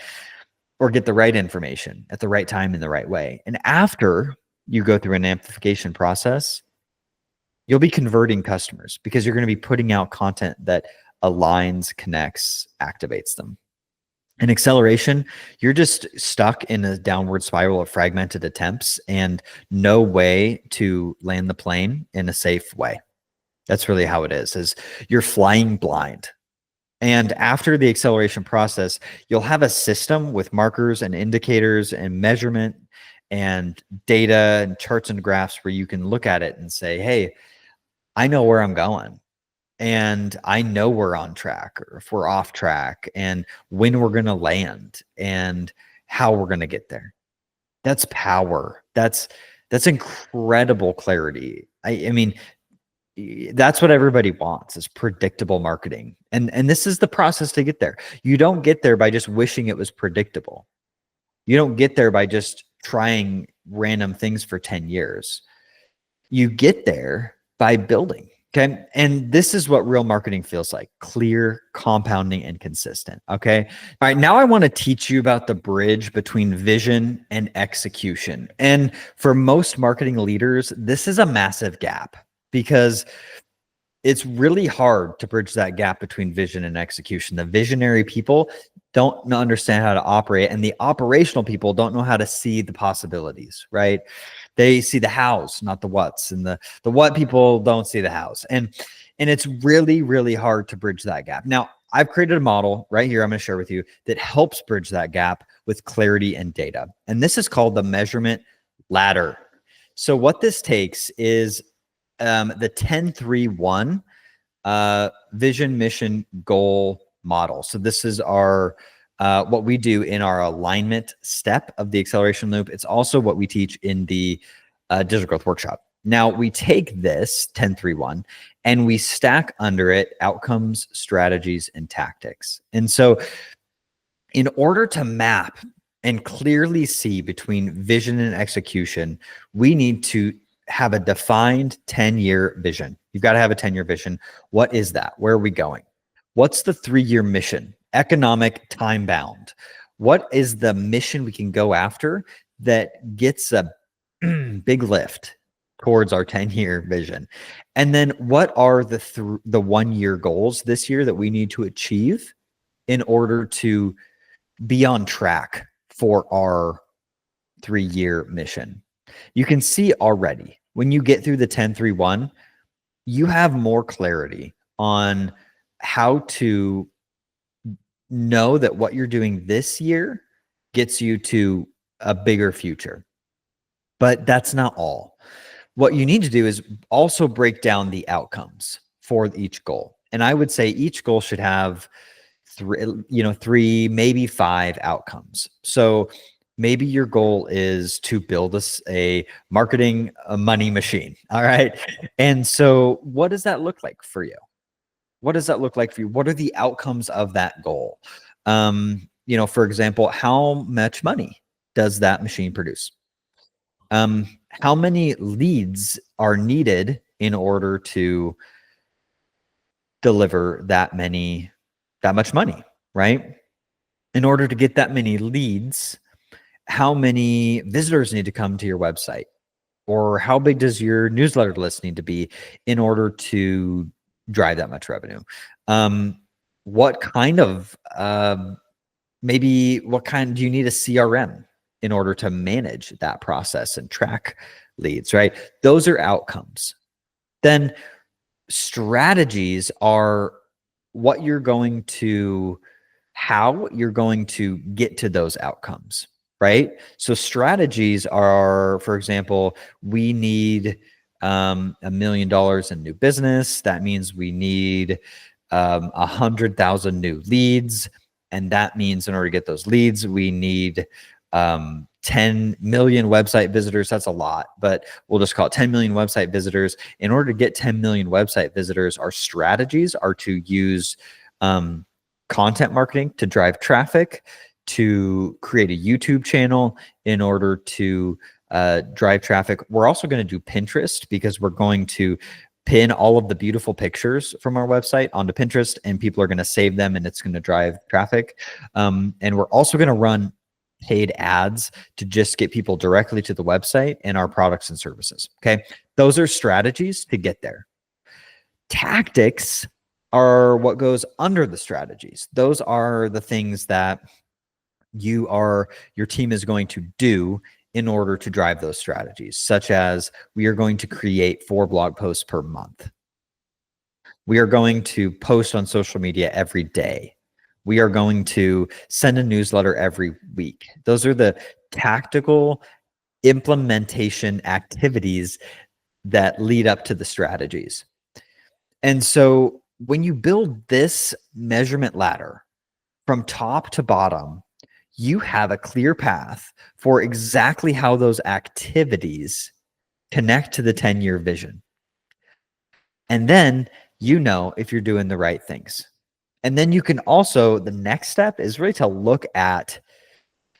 Or get the right information at the right time in the right way. And after you go through an amplification process, you'll be converting customers because you're going to be putting out content that aligns, connects, activates them. In acceleration, you're just stuck in a downward spiral of fragmented attempts and no way to land the plane in a safe way. That's really how it is you're flying blind. And after the acceleration process, you'll have a system with markers and indicators and measurement and data and charts and graphs where you can look at it and say, hey, I know where I'm going. And I know we're on track or if we're off track and when we're going to land and how we're going to get there. That's power. That's incredible clarity. I mean, that's what everybody wants, is predictable marketing. And this is the process to get there. You don't get there by just wishing it was predictable. You don't get there by just trying random things for 10 years. You get there by building. Okay. And this is what real marketing feels like: clear, compounding, and consistent. Okay. All right. Now I want to teach you about the bridge between vision and execution. And for most marketing leaders, this is a massive gap because it's really hard to bridge that gap between vision and execution. The visionary people don't understand how to operate, and the operational people don't know how to see the possibilities, right? They see the hows, not the whats, and the what people don't see the hows. And it's really, really hard to bridge that gap. Now, I've created a model right here I'm going to share with you that helps bridge that gap with clarity and data. And this is called the measurement ladder. So what this takes is the 10-3-1 vision, mission, goal model. So this is our what we do in our alignment step of the acceleration loop. It's also what we teach in the digital growth workshop. Now we take this 10-3-1 and we stack under it outcomes, strategies, and tactics. And so in order to map and clearly see between vision and execution, we need to have a defined 10-year vision. You've got to have a 10-year vision. What is that? Where are we going? What's the 3-year mission? Economic, time bound. What is the mission we can go after that gets a big lift towards our 10-year vision? And then what are the 1-year goals this year that we need to achieve in order to be on track for our 3-year mission? You can see already when you get through the 10-3-1, you have more clarity on how to know that what you're doing this year gets you to a bigger future. But that's not all. What you need to do is also break down the outcomes for each goal. And I would say each goal should have three, maybe 5 outcomes. So maybe your goal is to build a marketing money machine. All right. And so what does that look like for you? What does that look like for you? What are the outcomes of that goal? For example, how much money does that machine produce? How many leads are needed in order to deliver that much money, right? In order to get that many leads, how many visitors need to come to your website? Or how big does your newsletter list need to be in order to drive that much revenue? What kind do you need a CRM in order to manage that process and track leads, right? Those are outcomes. Then strategies are how you're going to get to those outcomes, right? So strategies are, for example, we need $1 million in new business. That means we need 100,000 new leads. And that means in order to get those leads, we need 10 million website visitors. That's a lot, but we'll just call it 10 million website visitors. In order to get 10 million website visitors, our strategies are to use content marketing to drive traffic, to create a YouTube channel in order to drive traffic. We're also going to do Pinterest because we're going to pin all of the beautiful pictures from our website onto Pinterest, and people are going to save them, and it's going to drive traffic. And we're also going to run paid ads to just get people directly to the website and our products and services. Okay. Those are strategies to get there. Tactics are what goes under the strategies. Those are the things that your team is going to do in order to drive those strategies, such as we are going to create 4 blog posts per month. We are going to post on social media every day. We are going to send a newsletter every week. Those are the tactical implementation activities that lead up to the strategies. And so when you build this measurement ladder from top to bottom, you have a clear path for exactly how those activities connect to the 10-year vision. And then you know if you're doing the right things. And then you can also, the next step is really to look at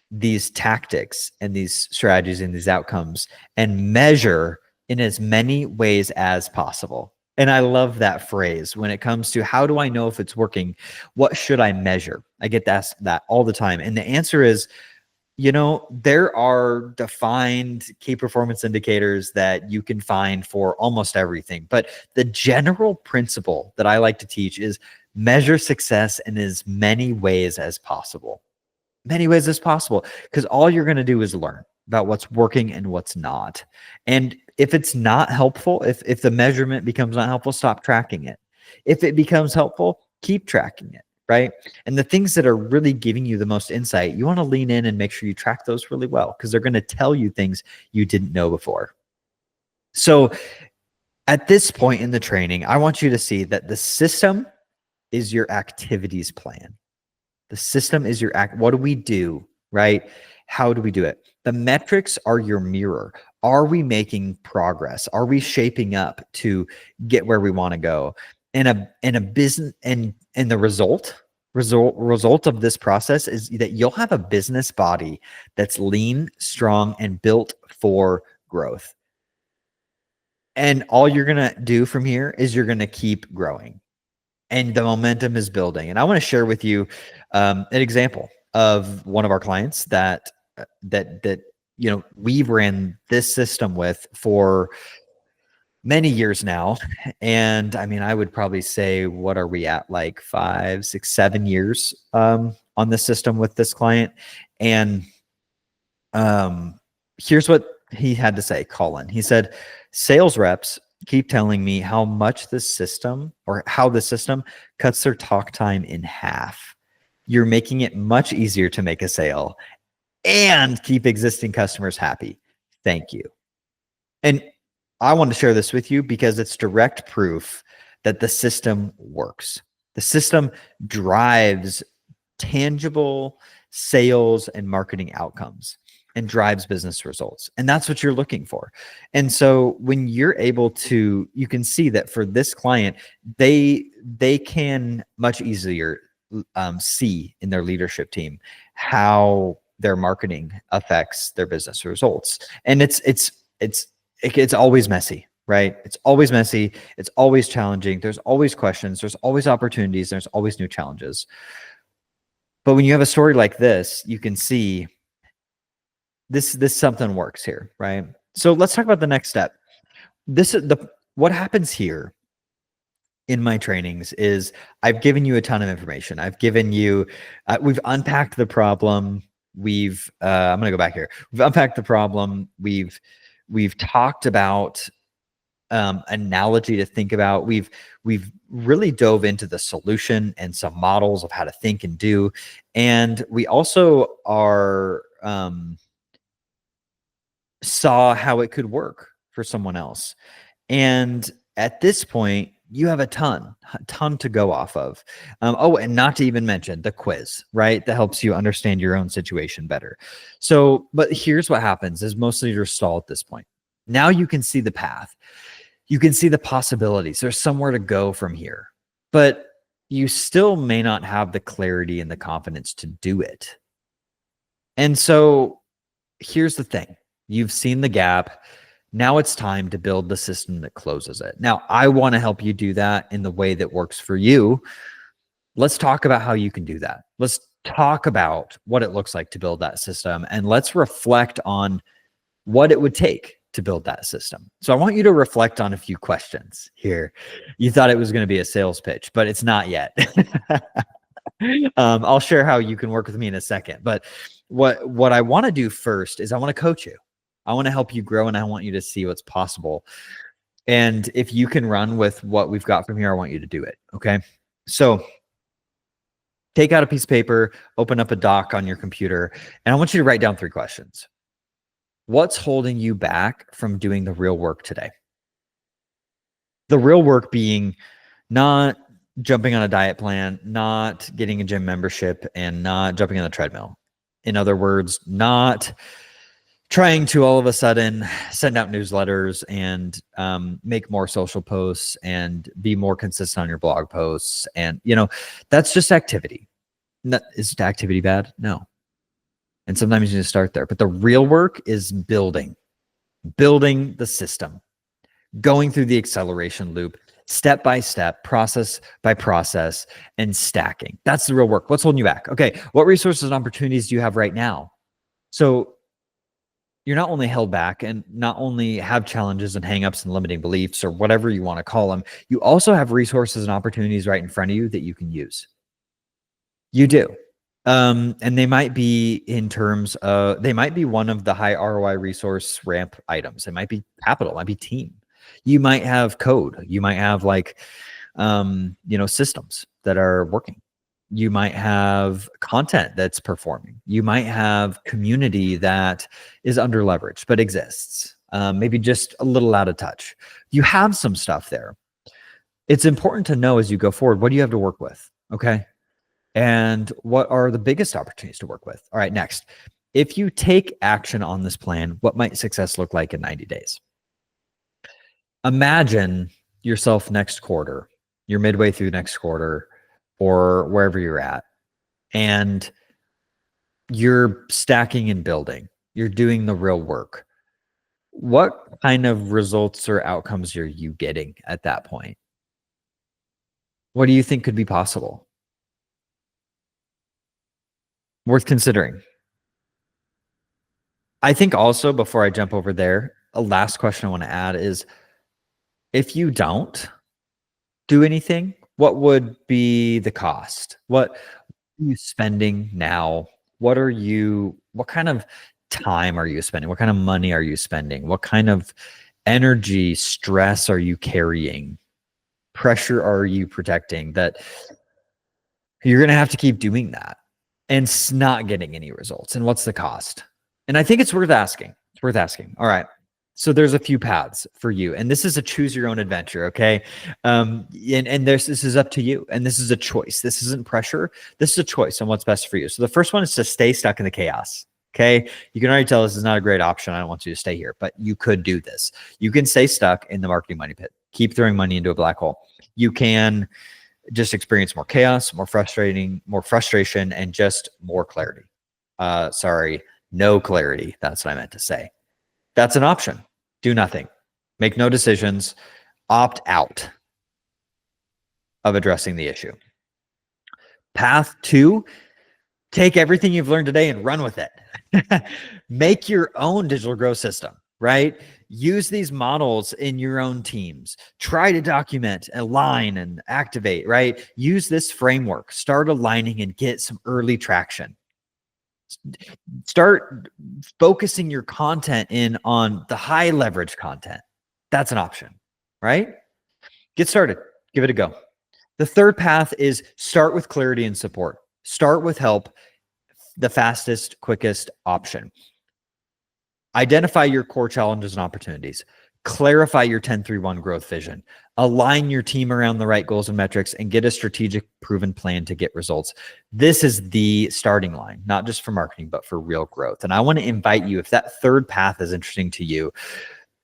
these tactics and these strategies and these outcomes and measure in as many ways as possible. And I love that phrase when it comes to how do I know if it's working? What should I measure? I get asked that all the time. And the answer is, there are defined key performance indicators that you can find for almost everything. But the general principle that I like to teach is measure success in as many ways as possible. Many ways as possible, because all you're going to do is learn about what's working and what's not. And if it's not helpful, if the measurement becomes not helpful, stop tracking it. If it becomes helpful, keep tracking it, right? And the things that are really giving you the most insight, you want to lean in and make sure you track those really well, because they're going to tell you things you didn't know before. So at this point in the training, I want you to see that the system is your activities plan. The system is what do we do, right? How do we do it? The metrics are your mirror. Are we making progress? Are we shaping up to get where we want to go? And a business and the result of this process is that you'll have a business body that's lean, strong, and built for growth. And all you're going to do from here is you're going to keep growing. And the momentum is building. And I want to share with you an example of one of our clients that we've ran this system with for many years now. And I mean, I would probably say, what are we at? Like 5, 6, 7 years on the system with this client. And here's what he had to say, Colin. He said, sales reps keep telling me how much the system or how the system cuts their talk time in half. You're making it much easier to make a sale and keep existing customers happy. Thank you. And I want to share this with you because it's direct proof that the system works. The system drives tangible sales and marketing outcomes and drives business results. And that's what you're looking for. And so when you're able to, you can see that for this client, they can much easier see in their leadership team how their marketing affects their business results. And it's always messy, right? It's always messy. It's always challenging. There's always questions. There's always opportunities. There's always new challenges. But when you have a story like this, you can see this something works here, right? So let's talk about the next step. What happens here in my trainings is I've given you a ton of information. I've given you, we've unpacked the problem. I'm going to go back here. We've unpacked the problem. We've talked about analogy to think about. We've really dove into the solution and some models of how to think and do. And we also saw how it could work for someone else. And at this point, you have a ton to go off of. And not to even mention the quiz, right? That helps you understand your own situation better. So, but here's what happens is mostly you're stalled at this point. Now you can see the path. You can see the possibilities. There's somewhere to go from here, but you still may not have the clarity and the confidence to do it. And so here's the thing. You've seen the gap. Now it's time to build the system that closes it. Now, I want to help you do that in the way that works for you. Let's talk about how you can do that. Let's talk about what it looks like to build that system, and let's reflect on what it would take to build that system. So I want you to reflect on a few questions here. You thought it was going to be a sales pitch, but it's not yet. I'll share how you can work with me in a second. But what I want to do first is I want to coach you. I want to help you grow, and I want you to see what's possible. And if you can run with what we've got from here, I want you to do it. Okay. So take out a piece of paper, open up a doc on your computer, and I want you to write down 3 questions. What's holding you back from doing the real work today? The real work being not jumping on a diet plan, not getting a gym membership, and not jumping on the treadmill. In other words, not trying to all of a sudden send out newsletters and make more social posts and be more consistent on your blog posts. And, that's just activity. Is activity bad? No. And sometimes you need to start there. But the real work is building the system, going through the acceleration loop, step by step, process by process, and stacking. That's the real work. What's holding you back? Okay. What resources and opportunities do you have right now? So you're not only held back and not only have challenges and hangups and limiting beliefs or whatever you want to call them, you also have resources and opportunities right in front of you that you can use. You do. And they might be they might be one of the high ROI resource ramp items. It might be capital, it might be team. You might have code. You might have systems that are working. You might have content that's performing. You might have community that is under leveraged, but exists. Maybe just a little out of touch. You have some stuff there. It's important to know as you go forward, what do you have to work with? Okay. And what are the biggest opportunities to work with? All right, next. If you take action on this plan, what might success look like in 90 days? Imagine yourself next quarter, you're midway through next quarter or wherever you're at, and you're stacking and building. You're doing the real work. What kind of results or outcomes are you getting at that point? What do you think could be possible? Worth considering. I think also, before I jump over there, a last question I want to add is, if you don't do anything, what would be the cost? What are you spending now? What kind of time are you spending? What kind of money are you spending? What kind of energy, stress are you carrying? Pressure are you protecting? That you're going to have to keep doing that and not getting any results. And what's the cost? And I think it's worth asking. It's worth asking. All right. So there's a few paths for you, and this is a choose your own adventure. Okay. And this is up to you. And this is a choice. This isn't pressure. This is a choice on what's best for you. So the first one is to stay stuck in the chaos. Okay. You can already tell this is not a great option. I don't want you to stay here, but you could do this. You can stay stuck in the marketing money pit, keep throwing money into a black hole. You can just experience more chaos, more frustration, and just more clarity. No clarity. That's what I meant to say. That's an option. Do nothing. Make no decisions. Opt out of addressing the issue. Path 2, take everything you've learned today and run with it. Make your own digital growth system, right? Use these models in your own teams. Try to document, align, and activate, right? Use this framework. Start aligning and get some early traction. Start focusing your content in on the high leverage content. That's an option, right? Get started. Give it a go. The third path is start with clarity and support. Start with help, the fastest, quickest option. Identify your core challenges and opportunities. Clarify your 10-3-1 growth vision. Align your team around the right goals and metrics, and get a strategic, proven plan to get results. This is the starting line, not just for marketing, but for real growth. And I want to invite you, if that third path is interesting to you,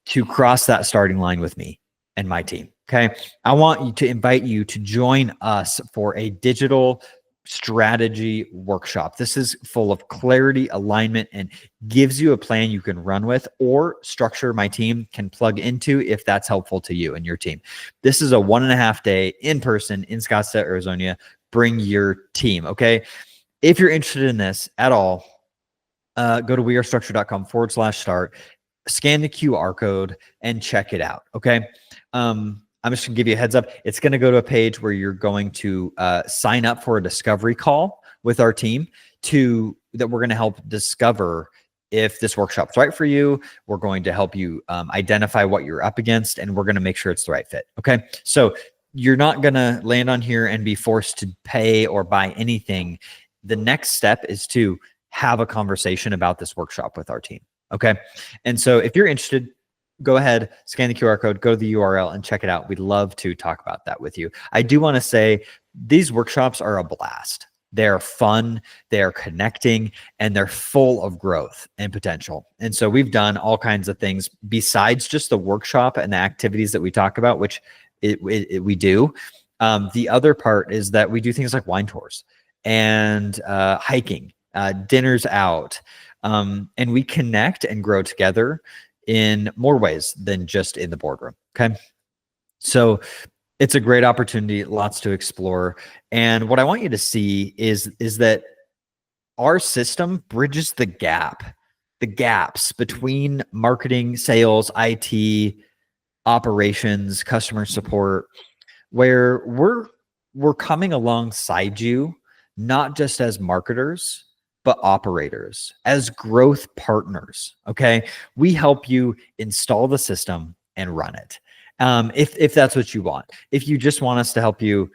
to cross that starting line with me and my team. Okay. I want to invite you to join us for a digital strategy workshop. This is full of clarity, alignment, and gives you a plan you can run with, or structure my team can plug into if that's helpful to you and your team. This is a 1.5 day in person in Scottsdale, Arizona. Bring your team. Okay. If you're interested in this at all, go to wearestructure.com/start, scan the QR code and check it out. Okay. I'm just gonna give you a heads up. It's gonna go to a page where you're going to sign up for a discovery call with our team that we're gonna help discover if this workshop's right for you. We're going to help you identify what you're up against, and we're gonna make sure it's the right fit. Okay. So you're not gonna land on here and be forced to pay or buy anything. The next step is to have a conversation about this workshop with our team. Okay. And so if you're interested, go ahead, scan the QR code, go to the URL and check it out. We'd love to talk about that with you. I do want to say these workshops are a blast. They're fun, they're connecting, and they're full of growth and potential. And so we've done all kinds of things besides just the workshop and the activities that we talk about, which we do. The other part is that we do things like wine tours and hiking, dinners out, and we connect and grow together in more ways than just in the boardroom. Okay. So it's a great opportunity, lots to explore. And what I want you to see is that our system bridges the gaps between marketing, sales, IT, operations, customer support, where we're coming alongside you, not just as marketers, but operators, as growth partners. Okay. We help you install the system and run it. If that's what you want. If you just want us to help you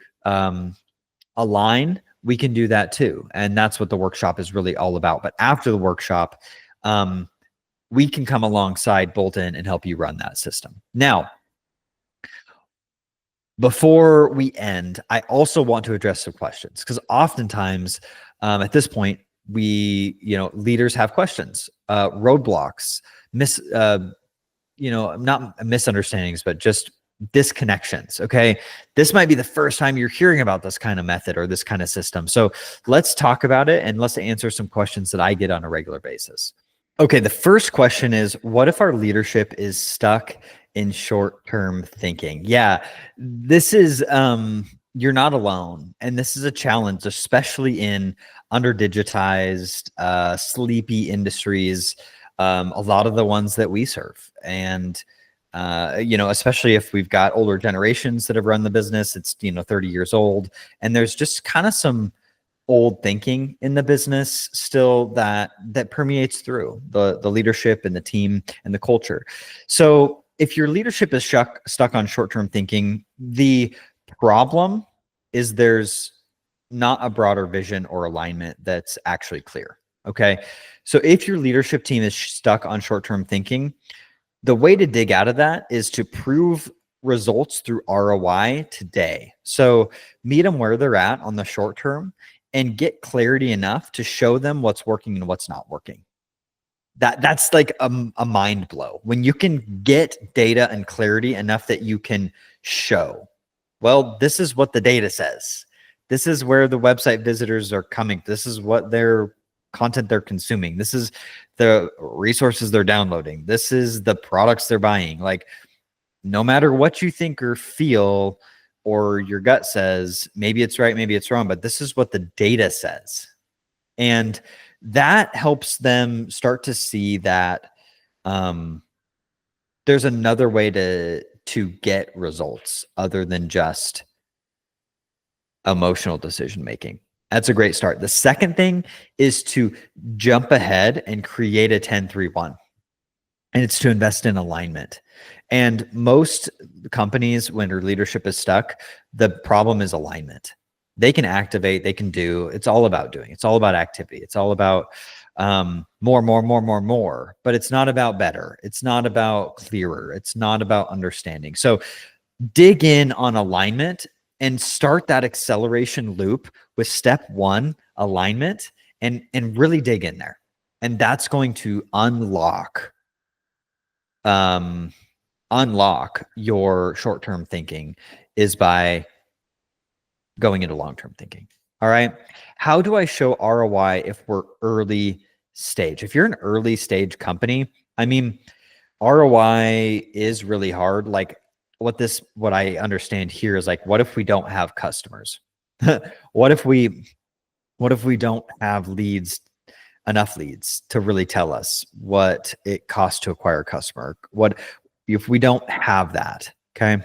align, we can do that too. And that's what the workshop is really all about. But after the workshop, we can come alongside, bolt in, and help you run that system. Now, before we end, I also want to address some questions, because oftentimes at this point, leaders have questions, roadblocks, not misunderstandings, but just disconnections. Okay. This might be the first time you're hearing about this kind of method or this kind of system. So let's talk about it, and let's answer some questions that I get on a regular basis. Okay. The first question is, what if our leadership is stuck in short-term thinking? Yeah, this is, you're not alone. And this is a challenge, especially in under-digitized, sleepy industries, a lot of the ones that we serve. And, especially if we've got older generations that have run the business, it's, 30 years old. And there's just kind of some old thinking in the business still that permeates through the leadership and the team and the culture. So if your leadership is stuck on short-term thinking, the problem is there's not a broader vision or alignment that's actually clear. Okay. So if your leadership team is stuck on short-term thinking, the way to dig out of that is to prove results through ROI today. So meet them where they're at on the short term and get clarity enough to show them what's working and what's not working. That's like a mind blow when you can get data and clarity enough that you can show, well, this is what the data says. This is where the website visitors are coming. This is what their content they're consuming. This is the resources they're downloading. This is the products they're buying. Like, no matter what you think or feel or your gut says, maybe it's right, maybe it's wrong, but this is what the data says. And that helps them start to see that there's another way to get results other than just emotional decision making. That's a great start. The second thing is to jump ahead and create a 10-3-1. And it's to invest in alignment. And most companies, when their leadership is stuck, the problem is alignment. They can activate, they can do, it's all about doing. It's all about activity. It's all about more, but it's not about better. It's not about clearer. It's not about understanding. So dig in on alignment and start that acceleration loop with step 1, alignment, and really dig in there. And that's going to unlock your short-term thinking is by going into long-term thinking. All right. How do I show ROI if we're early stage? If you're an early stage company, I mean, ROI is really hard. Like what I understand here is like, what if we don't have customers? What if we don't have enough leads to really tell us what it costs to acquire a customer? What if we don't have that? Okay.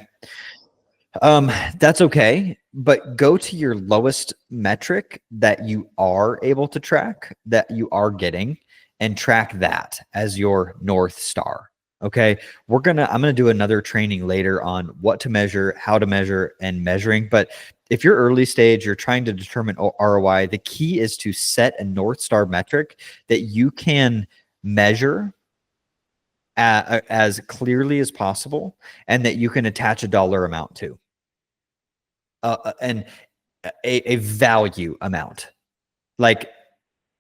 That's okay, but go to your lowest metric that you are able to track, that you are getting, and track that as your North Star. Okay. I'm going to do another training later on what to measure, how to measure, and measuring. But if you're early stage, you're trying to determine ROI, the key is to set a North Star metric that you can measure as clearly as possible and that you can attach a dollar amount to. And a value amount. Like,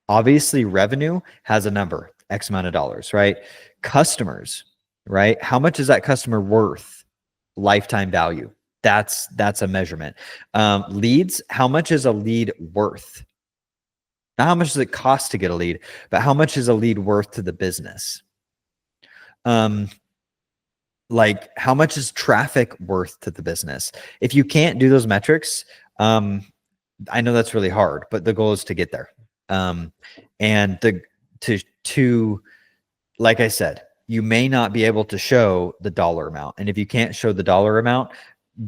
obviously revenue has a number, X amount of dollars, right? Customers, right? How much is that customer worth? Lifetime value. That's a measurement. Leads, how much is a lead worth? Not how much does it cost to get a lead, but how much is a lead worth to the business? Like, how much is traffic worth to the business? If you can't do those metrics, I know that's really hard, but the goal is to get there. And like I said, you may not be able to show the dollar amount. And if you can't show the dollar amount,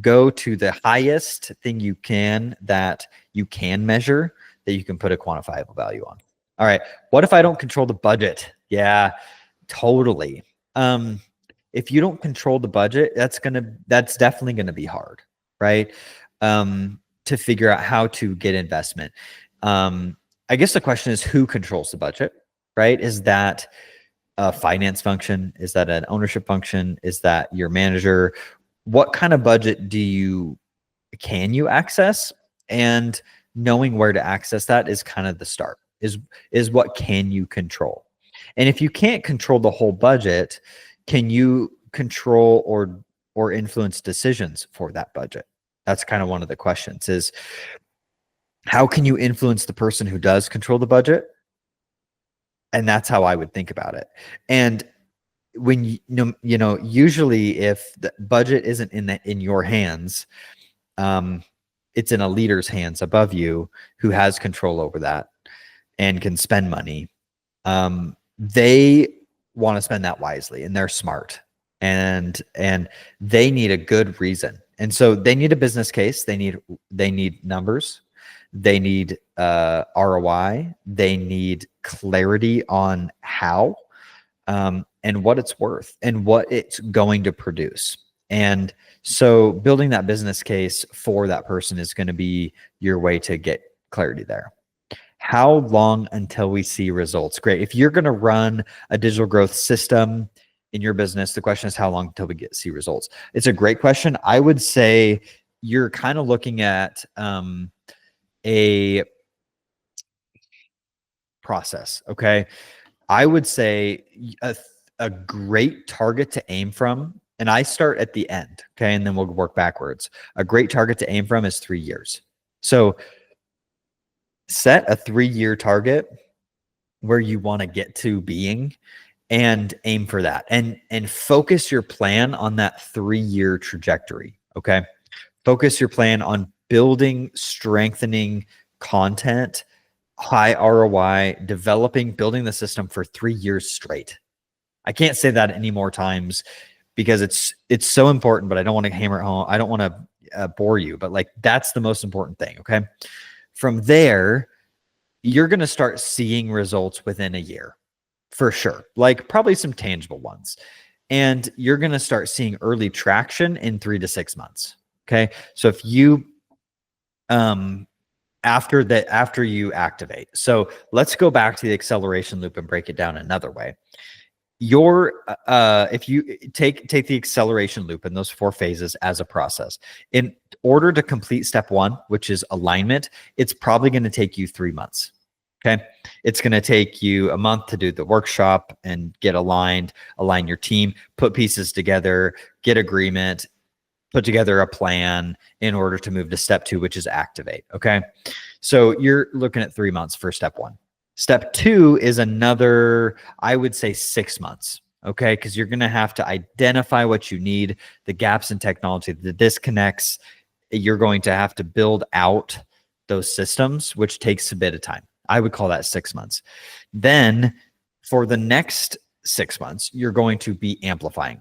go to the highest thing you can that you can measure that you can put a quantifiable value on. All right. What if I don't control the budget? Yeah, totally. If you don't control the budget, that's definitely going to be hard, right? To figure out how to get investment. I guess the question is, who controls the budget, right? Is that a finance function? Is that an ownership function? Is that your manager? What kind of budget can you access? And knowing where to access that is kind of the start, is what can you control? And if you can't control the whole budget, can you control or influence decisions for that budget? That's kind of one of the questions, is how can you influence the person who does control the budget? And that's how I would think about it. And when usually if the budget isn't in your hands, it's in a leader's hands above you who has control over that and can spend money. They want to spend that wisely, and they're smart, and they need a good reason. And so they need a business case. They need numbers. They need ROI. They need clarity on how. and what it's worth and what it's going to produce. And so building that business case for that person is going to be your way to get clarity there. How long until we see results? Great. If you're going to run a digital growth system in your business, the question is how long until we see results? It's a great question. I would say you're kind of looking at a process. Okay. I would say a great target to aim from, and I start at the end. Okay. And then we'll work backwards. A great target to aim from is 3 years. So set a 3-year target where you want to get to being and aim for that, and focus your plan on that 3-year trajectory. Okay. Focus your plan on building, strengthening content, high ROI, building the system for 3 years straight. I can't say that any more times because it's so important, but I don't want to hammer it home. I don't want to bore you, but like, that's the most important thing. Okay. From there, you're going to start seeing results within a year for sure, like probably some tangible ones. And you're going to start seeing early traction in 3 to 6 months. Okay. So if you, after you activate, so let's go back to the acceleration loop and break it down another way. If you take the acceleration loop and those 4 phases as a process, in order to complete step 1, which is alignment, it's probably going to take you 3 months. Okay. It's going to take you a month to do the workshop and get aligned, align your team, put pieces together, get agreement, put together a plan in order to move to step 2, which is activate. Okay. So you're looking at 3 months for step 1. Step 2 is another, I would say 6 months. Okay. Because you're going to have to identify what you need, the gaps in technology, the disconnects. You're going to have to build out those systems, which takes a bit of time. I would call that 6 months. Then for the next 6 months, you're going to be amplifying.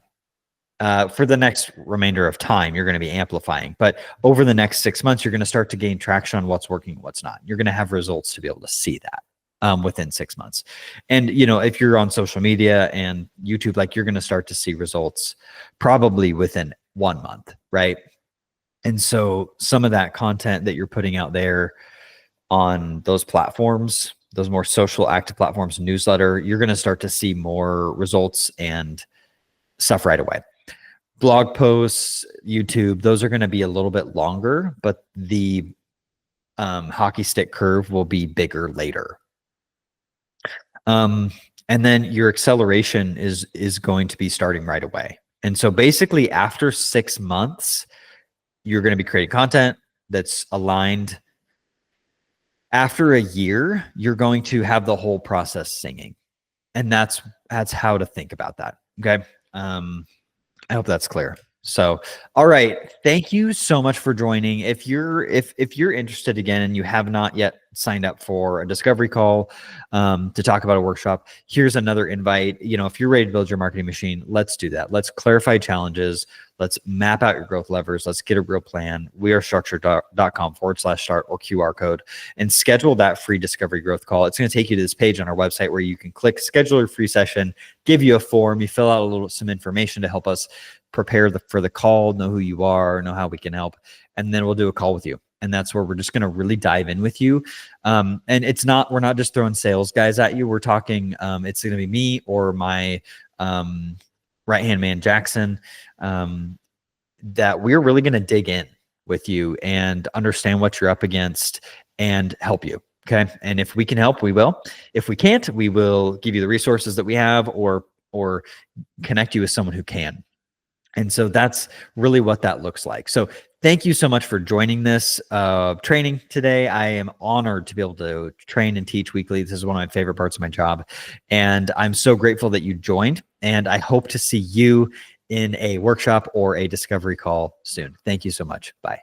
For the next remainder of time, you're going to be amplifying. But over the next 6 months, you're going to start to gain traction on what's working and what's not. You're going to have results to be able to see that within 6 months. And, if you're on social media and YouTube, like, you're going to start to see results probably within 1 month, right? And so some of that content that you're putting out there on those platforms, those more social active platforms, newsletter, you're going to start to see more results and stuff right away. Blog posts, YouTube, those are going to be a little bit longer, but the hockey stick curve will be bigger later. And then your acceleration is going to be starting right away. And so basically after 6 months, you're going to be creating content that's aligned. After a year, you're going to have the whole process singing. And that's how to think about that. Okay. I hope that's clear. So, all right. Thank you so much for joining. If you're interested again and you have not yet signed up for a discovery call to talk about a workshop, here's another invite. If you're ready to build your marketing machine, let's do that. Let's clarify challenges. Let's map out your growth levers. Let's get a real plan. wearestructured.com/start or QR code and schedule that free discovery growth call. It's going to take you to this page on our website where you can click schedule your free session, give you a form, you fill out some information to help us prepare for the call, know who you are, know how we can help. And then we'll do a call with you. And that's where we're just going to really dive in with you. And we're not just throwing sales guys at you. We're talking, it's going to be me or my right-hand man, Jackson, that we're really going to dig in with you and understand what you're up against and help you. Okay. And if we can help, we will. If we can't, we will give you the resources that we have or connect you with someone who can. And so that's really what that looks like. So thank you so much for joining this training today. I am honored to be able to train and teach weekly. This is one of my favorite parts of my job. And I'm so grateful that you joined. And I hope to see you in a workshop or a discovery call soon. Thank you so much. Bye.